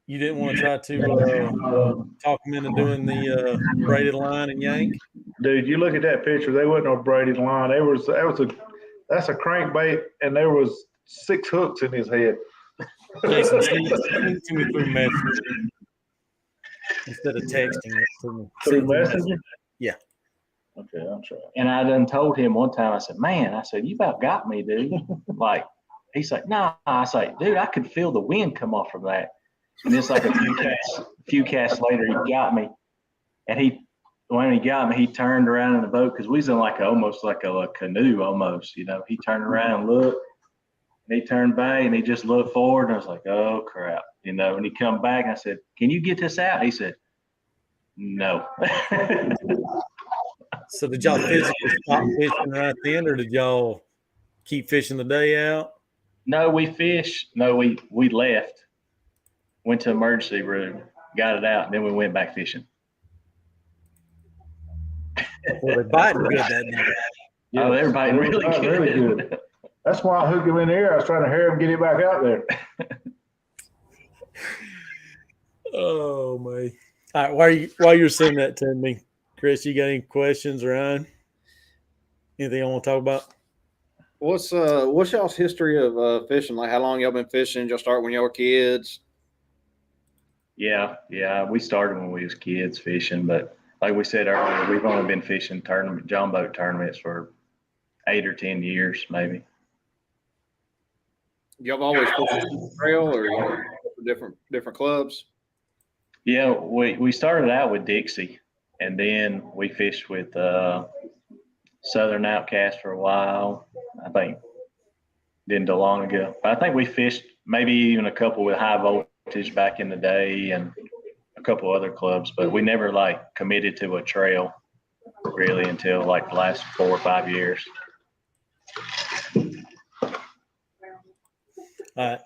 You didn't want to try to talk him into doing the braided line and yank? Dude, you look at that picture. They wasn't no braided line. That's a crankbait, and there was 6 hooks in his head. Jason, send it to me through Messenger instead of texting it to me. Through Messenger? Yeah. Okay, I'll try. And I done told him one time. I said, "Man," I said, "you about got me, dude." Like he's like, "Nah." I was like, "Dude, I could feel the wind come off from that." And it's like a few casts later, he got me. And when he got me, he turned around in the boat because we was in almost like a canoe almost, you know. He turned around and looked, and he turned back and he just looked forward. And I was like, "Oh crap," you know. And he come back and I said, "Can you get this out?" He said, "No." So did y'all physically stop fishing right then, or did y'all keep fishing the day out? No, we fished. No, we left. Went to emergency room, got it out, and then we went back fishing. Well, they biting good that night. Yeah, everybody it was really not good. really good. That's why I hooked him in the air. I was trying to hurry him get it back out there. Oh man! All right, while you're sending that to me, Chris, you got any questions, Ryan? Anything I want to talk about? What's y'all's history of fishing? Like, how long y'all been fishing? Y'all start when y'all were kids? Yeah. We started when we was kids fishing, but like we said earlier, we've only been fishing John boat tournaments for 8 or 10 years, maybe. Y'all have always fished trail, or y'all different clubs? Yeah, we started out with Dixie, and then we fished with Southern Outcast for a while. I think then Dahlonega. I think we fished maybe even a couple with High Voltage back in the day, and a couple other clubs, but we never committed to a trail really until the last 4 or 5 years. I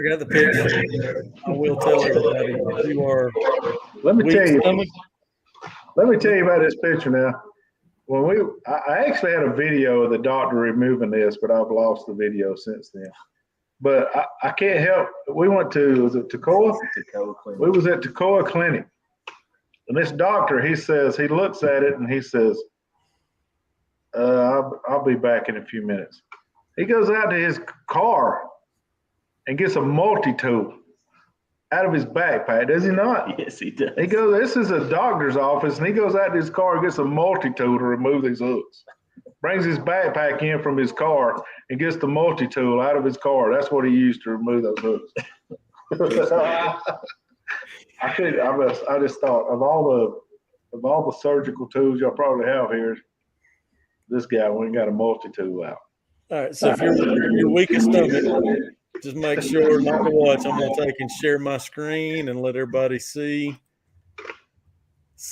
got the picture. I will tell everybody you are. Let me tell you. Stomach. Let me tell you about this picture now. I actually had a video of the doctor removing this, but I've lost the video since then. But I can't help. We went to, was it Toccoa? Toccoa Clinic. We was at Toccoa Clinic. And this doctor, he looks at it and he says, I'll be back in a few minutes. He goes out to his car and gets a multi-tool out of his backpack, does he not? Yes, he does. He goes, this is a doctor's office, and he goes out to his car and gets a multi-tool to remove these hooks. Brings his backpack in from his car and gets the multi-tool out of his car. That's what he used to remove those hooks. I just thought of all the surgical tools y'all probably have here, this guy went and got a multi-tool out. All right, so if you're weak at stomach, just make sure not to watch. I'm gonna take and share my screen and let everybody see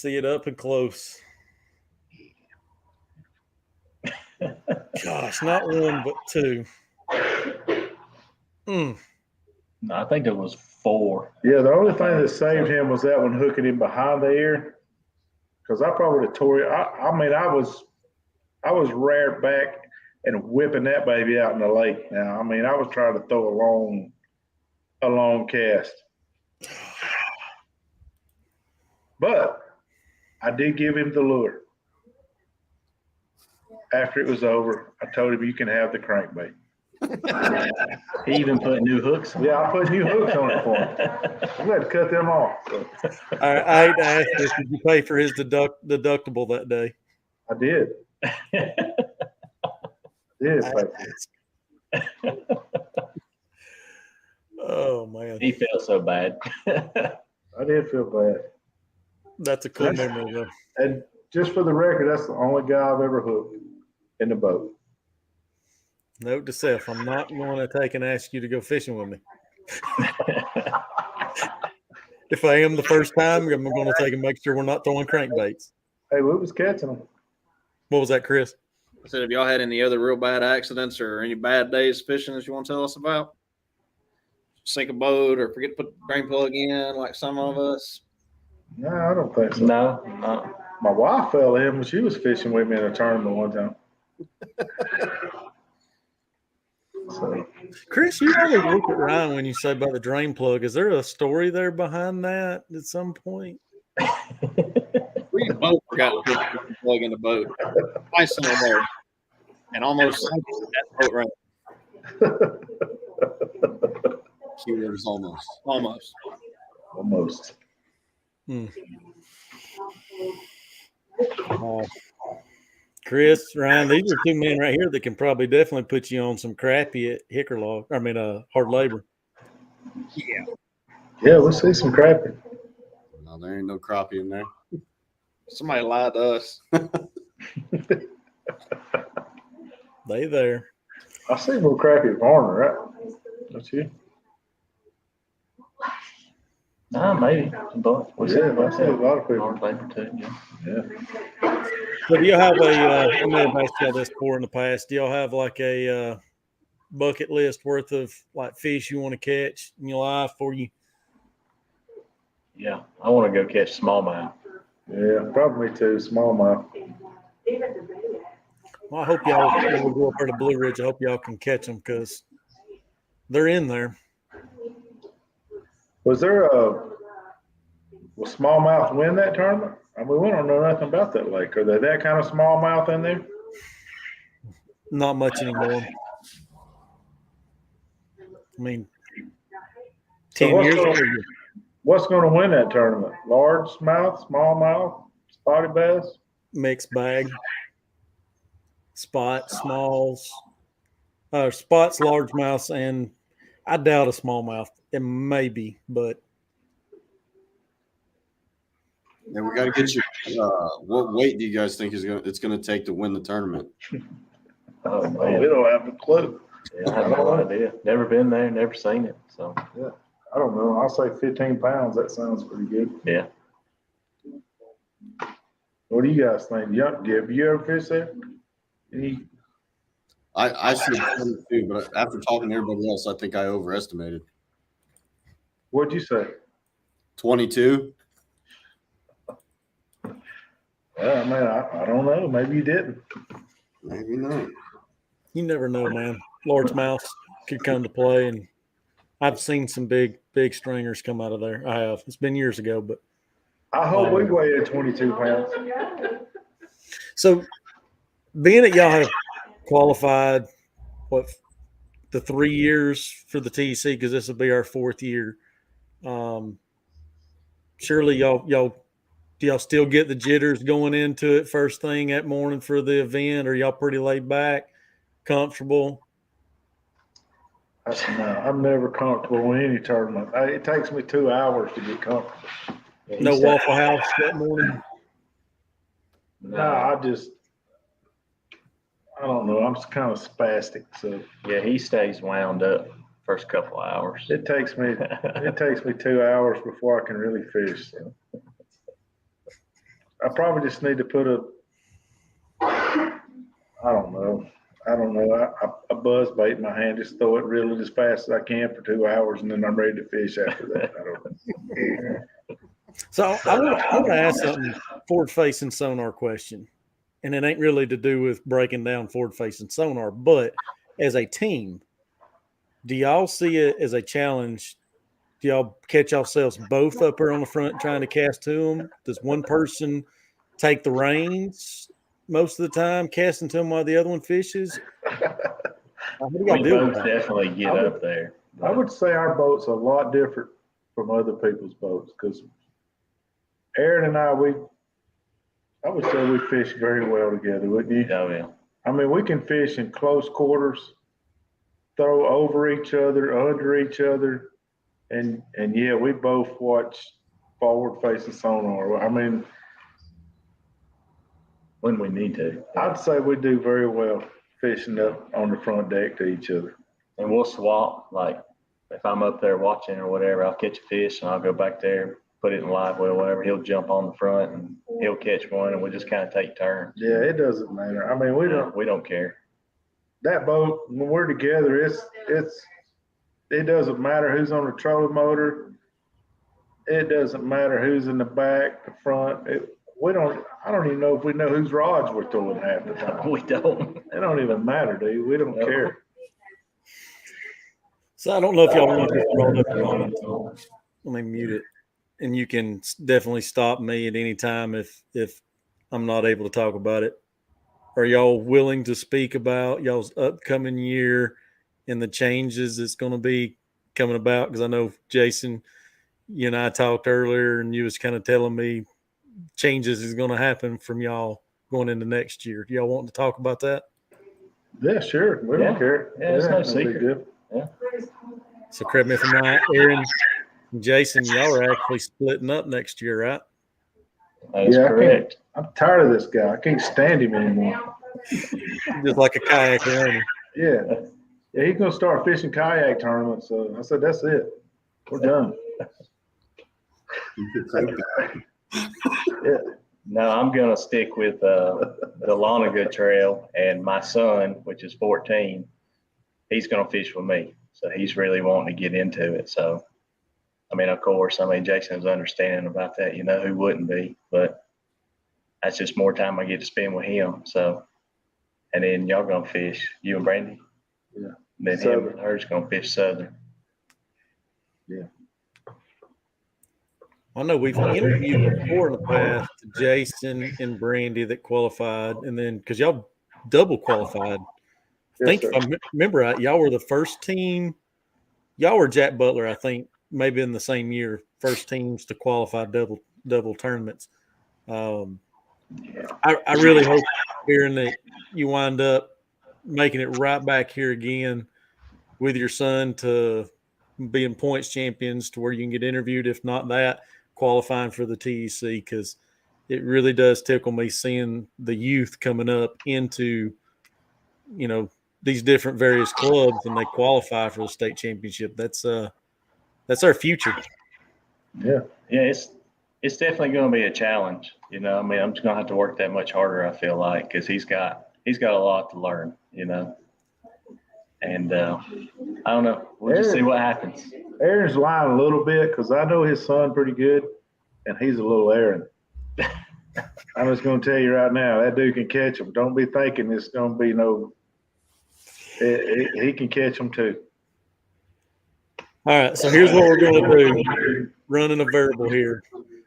it up and close. Gosh, not one but two. No, I think it was 4. Yeah, the only thing that saved him was that one hooking him behind the ear. Because I probably tore it. I was reared back and whipping that baby out in the lake. Now, I was trying to throw a long cast. But I did give him the lure. After it was over, I told him, you can have the crankbait. He even put new hooks on. Yeah, I put new hooks on it for him. I'm going to cut them off. So. I hate to ask this, did you pay for his deductible that day? I did. Oh man, He felt so bad. I did feel bad. That's a cool memory though. And just for the record, that's the only guy I've ever hooked in the boat. Note to self: I'm not going to take and ask you to go fishing with me. If I am the first time, I'm going to take and make sure we're not throwing crankbaits. Hey, we was catching them. What was that, Chris? I said, have y'all had any other real bad accidents or any bad days fishing that you want to tell us about? Sink a boat or forget to put the drain plug in like some of us? No, I don't think so. No. My wife fell in when she was fishing with me in a tournament one time. So, Chris, you always look at Ryan when you say about the drain plug. Is there a story there behind that at some point? We both forgot to put the drain plug in the boat. Twice in a row. And almost sank that boat right. Keywords almost. Almost. Chris, Ryan, these are two men right here that can probably definitely put you on some crappie at hard labor. yeah, we'll see some crappie. No, there ain't no crappie in there. Somebody lied to us. They there. I see more crappie at Varner, right? Don't you? Maybe. But I see a lot of people. hard labor too. Yeah. So do y'all have I may have asked y'all this before in the past. Do y'all have like a bucket list worth of like fish you want to catch in your life for you? Yeah, I want to go catch smallmouth. Yeah, probably too. Smallmouth. Well, I hope y'all when we go up there to Blue Ridge. I hope y'all can catch them because they're in there. Was smallmouth win that tournament? I mean, we don't know nothing about that lake. Are they that kind of smallmouth in there? Not much anymore. I mean, 10 years ago. What's going to win that tournament? Largemouth, smallmouth, spotted bass? Mixed bag. Spots, smalls, spots, largemouths, and I doubt a smallmouth. It may be, but Yeah, we got to get you. What weight do you guys think it's going to take to win the tournament? Oh, We man. don't have a clue. Yeah, I have no idea. Never been there, never seen it. So, I don't know. I'll say 15 pounds. That sounds pretty good. yeah. What do you guys think? Have you ever fished there? I said 22, but after talking to everybody else, I think I overestimated. What'd you say? 22? Yeah, man, I don't know. Maybe you didn't. Maybe not. you never know, man. Largemouths could come to play, and I've seen some big stringers come out of there. I have. It's been years ago, but I hope we weighed 22 pounds. so being that y'all have qualified, the 3 years for the TEC, because this will be our 4th year. Surely y'all do y'all still get the jitters going into it first thing that morning for the event, or y'all pretty laid back, comfortable? No, I'm never comfortable in any tournament. It takes me 2 hours to get comfortable. No Waffle House that morning? No, I don't know. I'm kind of spastic, so Yeah, he stays wound up first couple of hours. it takes me 2 hours before I can really fish. So. I probably just need to put I don't know, a buzz bait in my hand, just throw it really as fast as I can for 2 hours, and then I'm ready to fish after that. I don't know. So I want to ask something forward-facing sonar question, and it ain't really to do with breaking down forward-facing sonar, but as a team, do y'all see it as a challenge? Do y'all catch yourselves both up here on the front trying to cast to them? Does one person take the reins most of the time, casting to them while the other one fishes? How do y'all We deal with both that? definitely get up there. I would say our boat's a lot different from other people's boats because Aaron and I would say we fish very well together, wouldn't you? Oh, yeah. I mean, we can fish in close quarters, throw over each other, under each other, and yeah, we both watch forward-facing sonar. I mean, When we need to. I'd say we do very well. fishing up on the front deck to each other. And we'll swap. Like if I'm up there watching or whatever, I'll catch a fish and I'll go back there, put it in live well, whatever. He'll jump on the front and he'll catch one, and we'll just kind of take turns. Yeah, it doesn't matter. I mean, We don't care. that boat, when we're together, it doesn't matter who's on the trolling motor. It doesn't matter who's in the back, the front. I don't even know if we know whose rods we're throwing half the time. We don't. It don't even matter, dude. We don't care. So I don't know if y'all want to roll up your comments. Let me mute it. And you can definitely stop me at any time if I'm not able to talk about it. Are y'all willing to speak about y'all's upcoming year and the changes that's going to be coming about? Because I know, Jason, you and I talked earlier, and you was kind of telling me changes is going to happen from y'all going into next year. Do y'all want to talk about that? Yeah, sure. We don't care. Yeah, it's no that'd be secret. good. Yeah. So correct me if I'm right, Aaron and Jason, y'all are actually splitting up next year, right? That is correct. I'm tired of this guy. I can't stand him anymore. Just like a kayak owner. Yeah. Yeah, he's going to start fishing kayak tournaments. So I said, that's it. We're done. Yeah. No, I'm going to stick with the Dahlonega Trail, and my son, which is 14, he's going to fish with me. So he's really wanting to get into it. So, I mean, of course, Jason's understanding about that. You know, who wouldn't be? But that's just more time I get to spend with him. So, and then y'all going to fish, you and Brandy? Yeah. And then him and her's going to fish Southern. Yeah. I know we've interviewed before in the past Jason and Brandy that qualified, and then because y'all double qualified. I think if I remember right, y'all were the first team. Y'all were Jack Butler, I think, maybe in the same year, first teams to qualify double tournaments. I really hope hearing that you wind up making it right back here again with your son to being points champions to where you can get interviewed. If not that, qualifying for the TEC, because it really does tickle me seeing the youth coming up into, these different various clubs and they qualify for the state championship. That's our future. Yeah. Yeah, it's definitely going to be a challenge. I'm just going to have to work that much harder, I feel like, because he's got a lot to learn, and I don't know. We'll just see what happens. Aaron's lying a little bit because I know his son pretty good, and he's a little Aaron. I'm just going to tell you right now, that dude can catch him. Don't be thinking it's going to be no – he can catch them too. All right, so here's what we're going to do. Running a verbal here.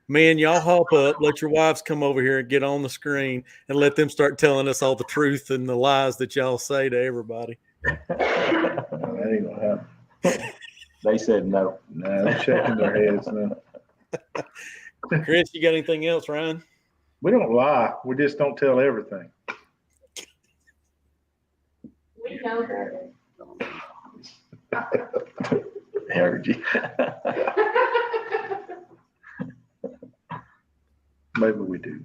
Man, y'all hop up, let your wives come over here and get on the screen and let them start telling us all the truth and the lies that y'all say to everybody. That ain't going to happen. They said no. No, they're shaking their heads no. Chris, you got anything else, Ryan? We don't lie. We just don't tell everything. We know better. I heard you. Maybe we do.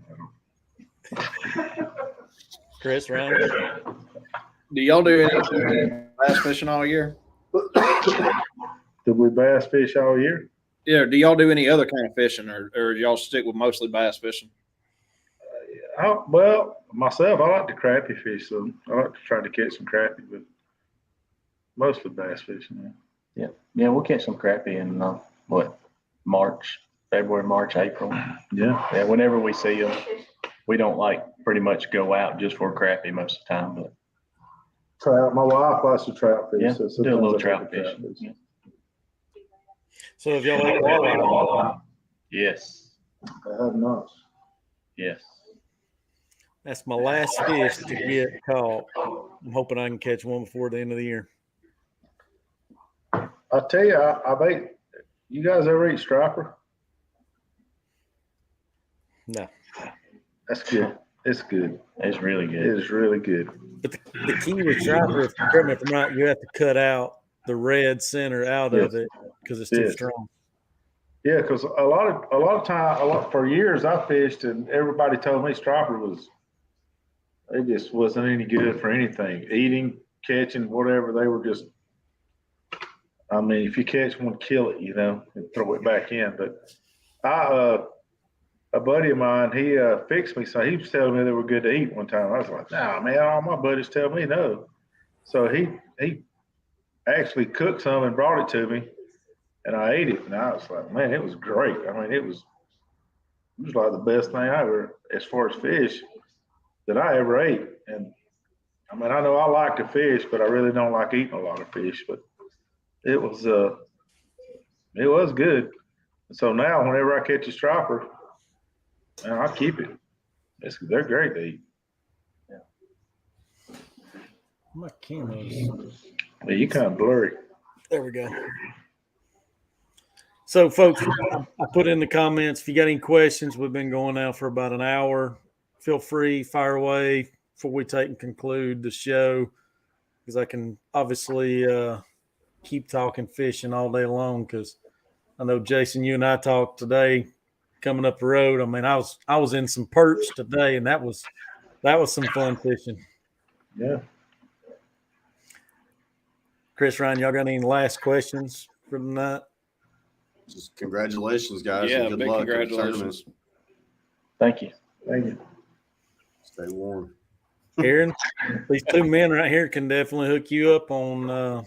Chris, Ryan? Do y'all do any bass fishing all year? Did we bass fish all year? Yeah. Do y'all do any other kind of fishing, or y'all stick with mostly bass fishing? Well, myself, I like to crappie fish, so I like to try to catch some crappie, but mostly bass fishing. Yeah, we'll catch some crappie in February, March, April. Yeah. Whenever we see them. We don't pretty much go out just for crappie most of the time, but Trout. My wife likes to trout fish. yeah, so do a little sometimes I trout do fishing. Yeah. So if y'all like walleye, Yes. I have not. Yes. that's my last fish to get caught. I'm hoping I can catch one before the end of the year. I tell you, I've ate. You guys ever eat striper? No. That's good. It's good. It's really It good. is really good. But the key with striper, if I'm right, you have to cut out the red center out of it because it's too Yes. strong. Yeah, because a lot of time, for years I fished, and everybody told me striper was They just wasn't any good for anything. Eating, catching, whatever. They were just, I mean, if you catch one, kill it, and throw it back in. But a buddy of mine, he fixed me. So he was telling me they were good to eat one time. I was like, nah, man, all my buddies tell me no. So he actually cooked some and brought it to me, and I ate it. And I was like, man, it was great. I mean, it was like the best thing I ever, as far as fish, that I ever ate. And I mean, I know I like to fish, but I really don't like eating a lot of fish. But it was good. So now, whenever I catch a striper, man, I keep it. They're great to eat. My camera's. Yeah, you kind of blurry. There we go. So, folks, I put in the comments, if you got any questions, we've been going now for about an hour. Feel free, fire away before we take and conclude the show, because I can obviously keep talking fishing all day long, because I know, Jason, you and I talked today coming up the road. I mean, I was in some perch today, and that was some fun fishing. Yeah. Chris, Ryan, y'all got any last questions for the night? Just congratulations, guys. Yeah, and good big luck. congratulations. Thank you. Thank you. Stay warm. Aaron, these two men right here can definitely hook you up on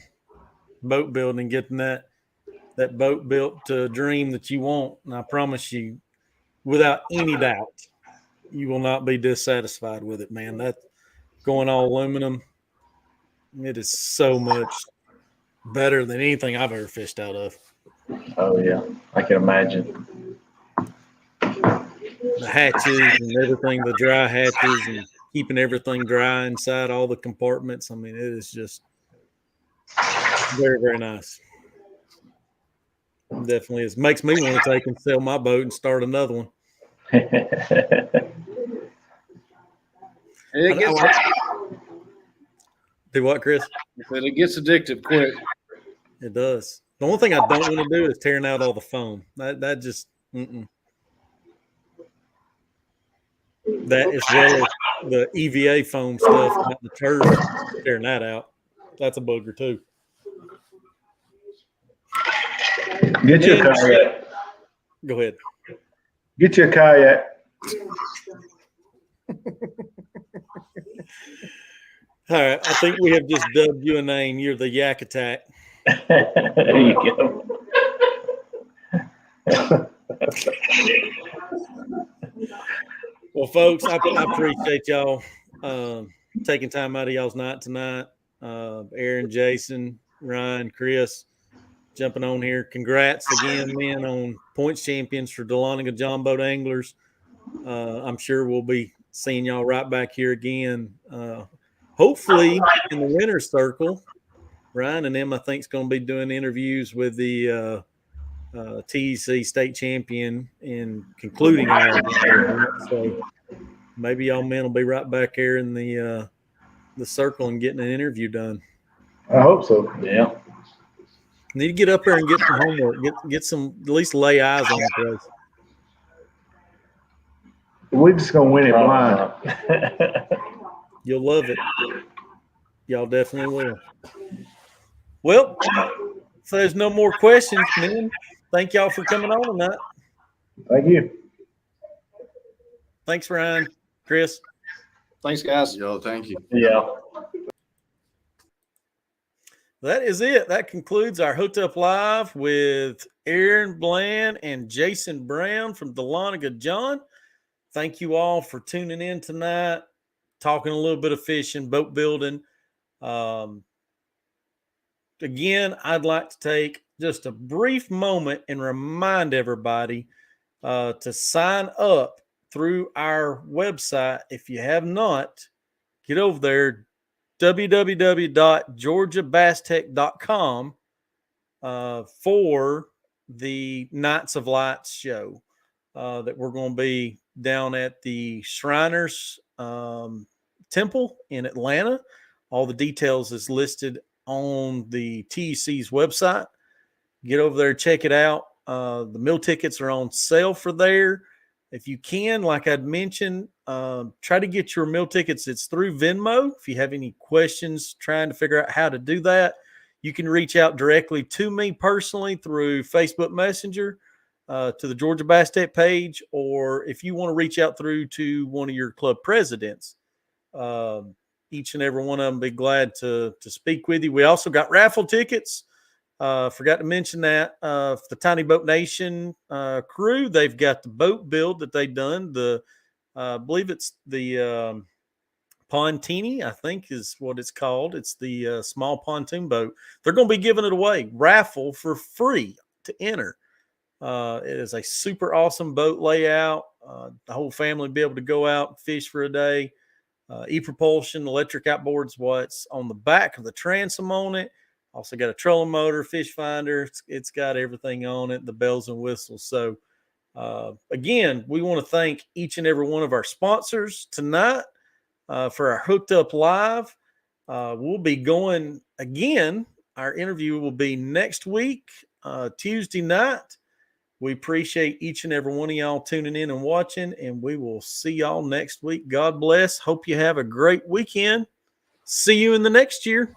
boat building, getting that boat built to a dream that you want. And I promise you, without any doubt, you will not be dissatisfied with it, man. That going all aluminum, it is so much better than anything I've ever fished out of. Oh yeah, I can imagine. The hatches and everything, the dry hatches, and keeping everything dry inside all the compartments. I mean, it is just very, very nice. It definitely is. Makes me want to take and sell my boat and start another one. Do what, Chris? It gets addictive quick. It does. The only thing I don't want to do is tearing out all the foam. That just that as well as the EVA foam stuff, not the turf, tearing that out. That's a booger too. Get you a kayak. Go ahead. Get you a kayak. All right. I think we have just dubbed you a name. You're the Yak Attack. There you go. Well, folks, I appreciate y'all taking time out of y'all's night tonight. Aaron, Jason, Ryan, Chris, jumping on here. Congrats again, men, on points champions for Dahlonega Jon Boat Anglers. I'm sure we'll be seeing y'all right back here again. Hopefully in the winner's circle. Ryan and them, I think, is going to be doing interviews with the TEC state champion and concluding our event. So maybe y'all men will be right back here in the circle and getting an interview done. I hope so. Yeah. Need to get up there and get some homework. Get some, at least lay eyes on the place. We're just gonna win it blind. You'll love it. Y'all definitely will. Well, so there's no more questions, man. Thank y'all for coming on tonight. Thank you. Thanks, Ryan. Chris. Thanks, guys. Yo, thank you. Yeah. That is it. That concludes our Hooked Up Live with Aaron Bland and Jason Brown from Dahlonega Jon. Thank you all for tuning in tonight, talking a little bit of fishing, boat building. Again, I'd like to take just a brief moment and remind everybody to sign up through our website. If you have not, get over there, www.georgiabasstech.com for the Nights of Lights show that we're going to be down at the Shriners Temple in Atlanta. All the details is listed on the TEC's website. Get over there, check it out. The meal tickets are on sale for there. If you can, like I'd mentioned, try to get your meal tickets. It's through Venmo. If you have any questions trying to figure out how to do that, you can reach out directly to me personally through Facebook Messenger, to the Georgia Bass TEC page, or if you want to reach out through to one of your club presidents, each and every one of them be glad to speak with you. We also got raffle tickets. Forgot to mention that for the Tiny Boat Nation crew, they've got the boat build that they've done. I believe it's the Pontini, I think is what it's called. It's the small pontoon boat. They're going to be giving it away, raffle for free to enter. It is a super awesome boat layout. The whole family will be able to go out and fish for a day. E-propulsion, electric outboards, what's on the back of the transom on it. Also got a trolling motor, fish finder. It's got everything on it, the bells and whistles. So, again, we want to thank each and every one of our sponsors tonight for our Hooked Up Live. We'll be going again. Our interview will be next week, Tuesday night. We appreciate each and every one of y'all tuning in and watching, and we will see y'all next week. God bless. Hope you have a great weekend. See you in the next year.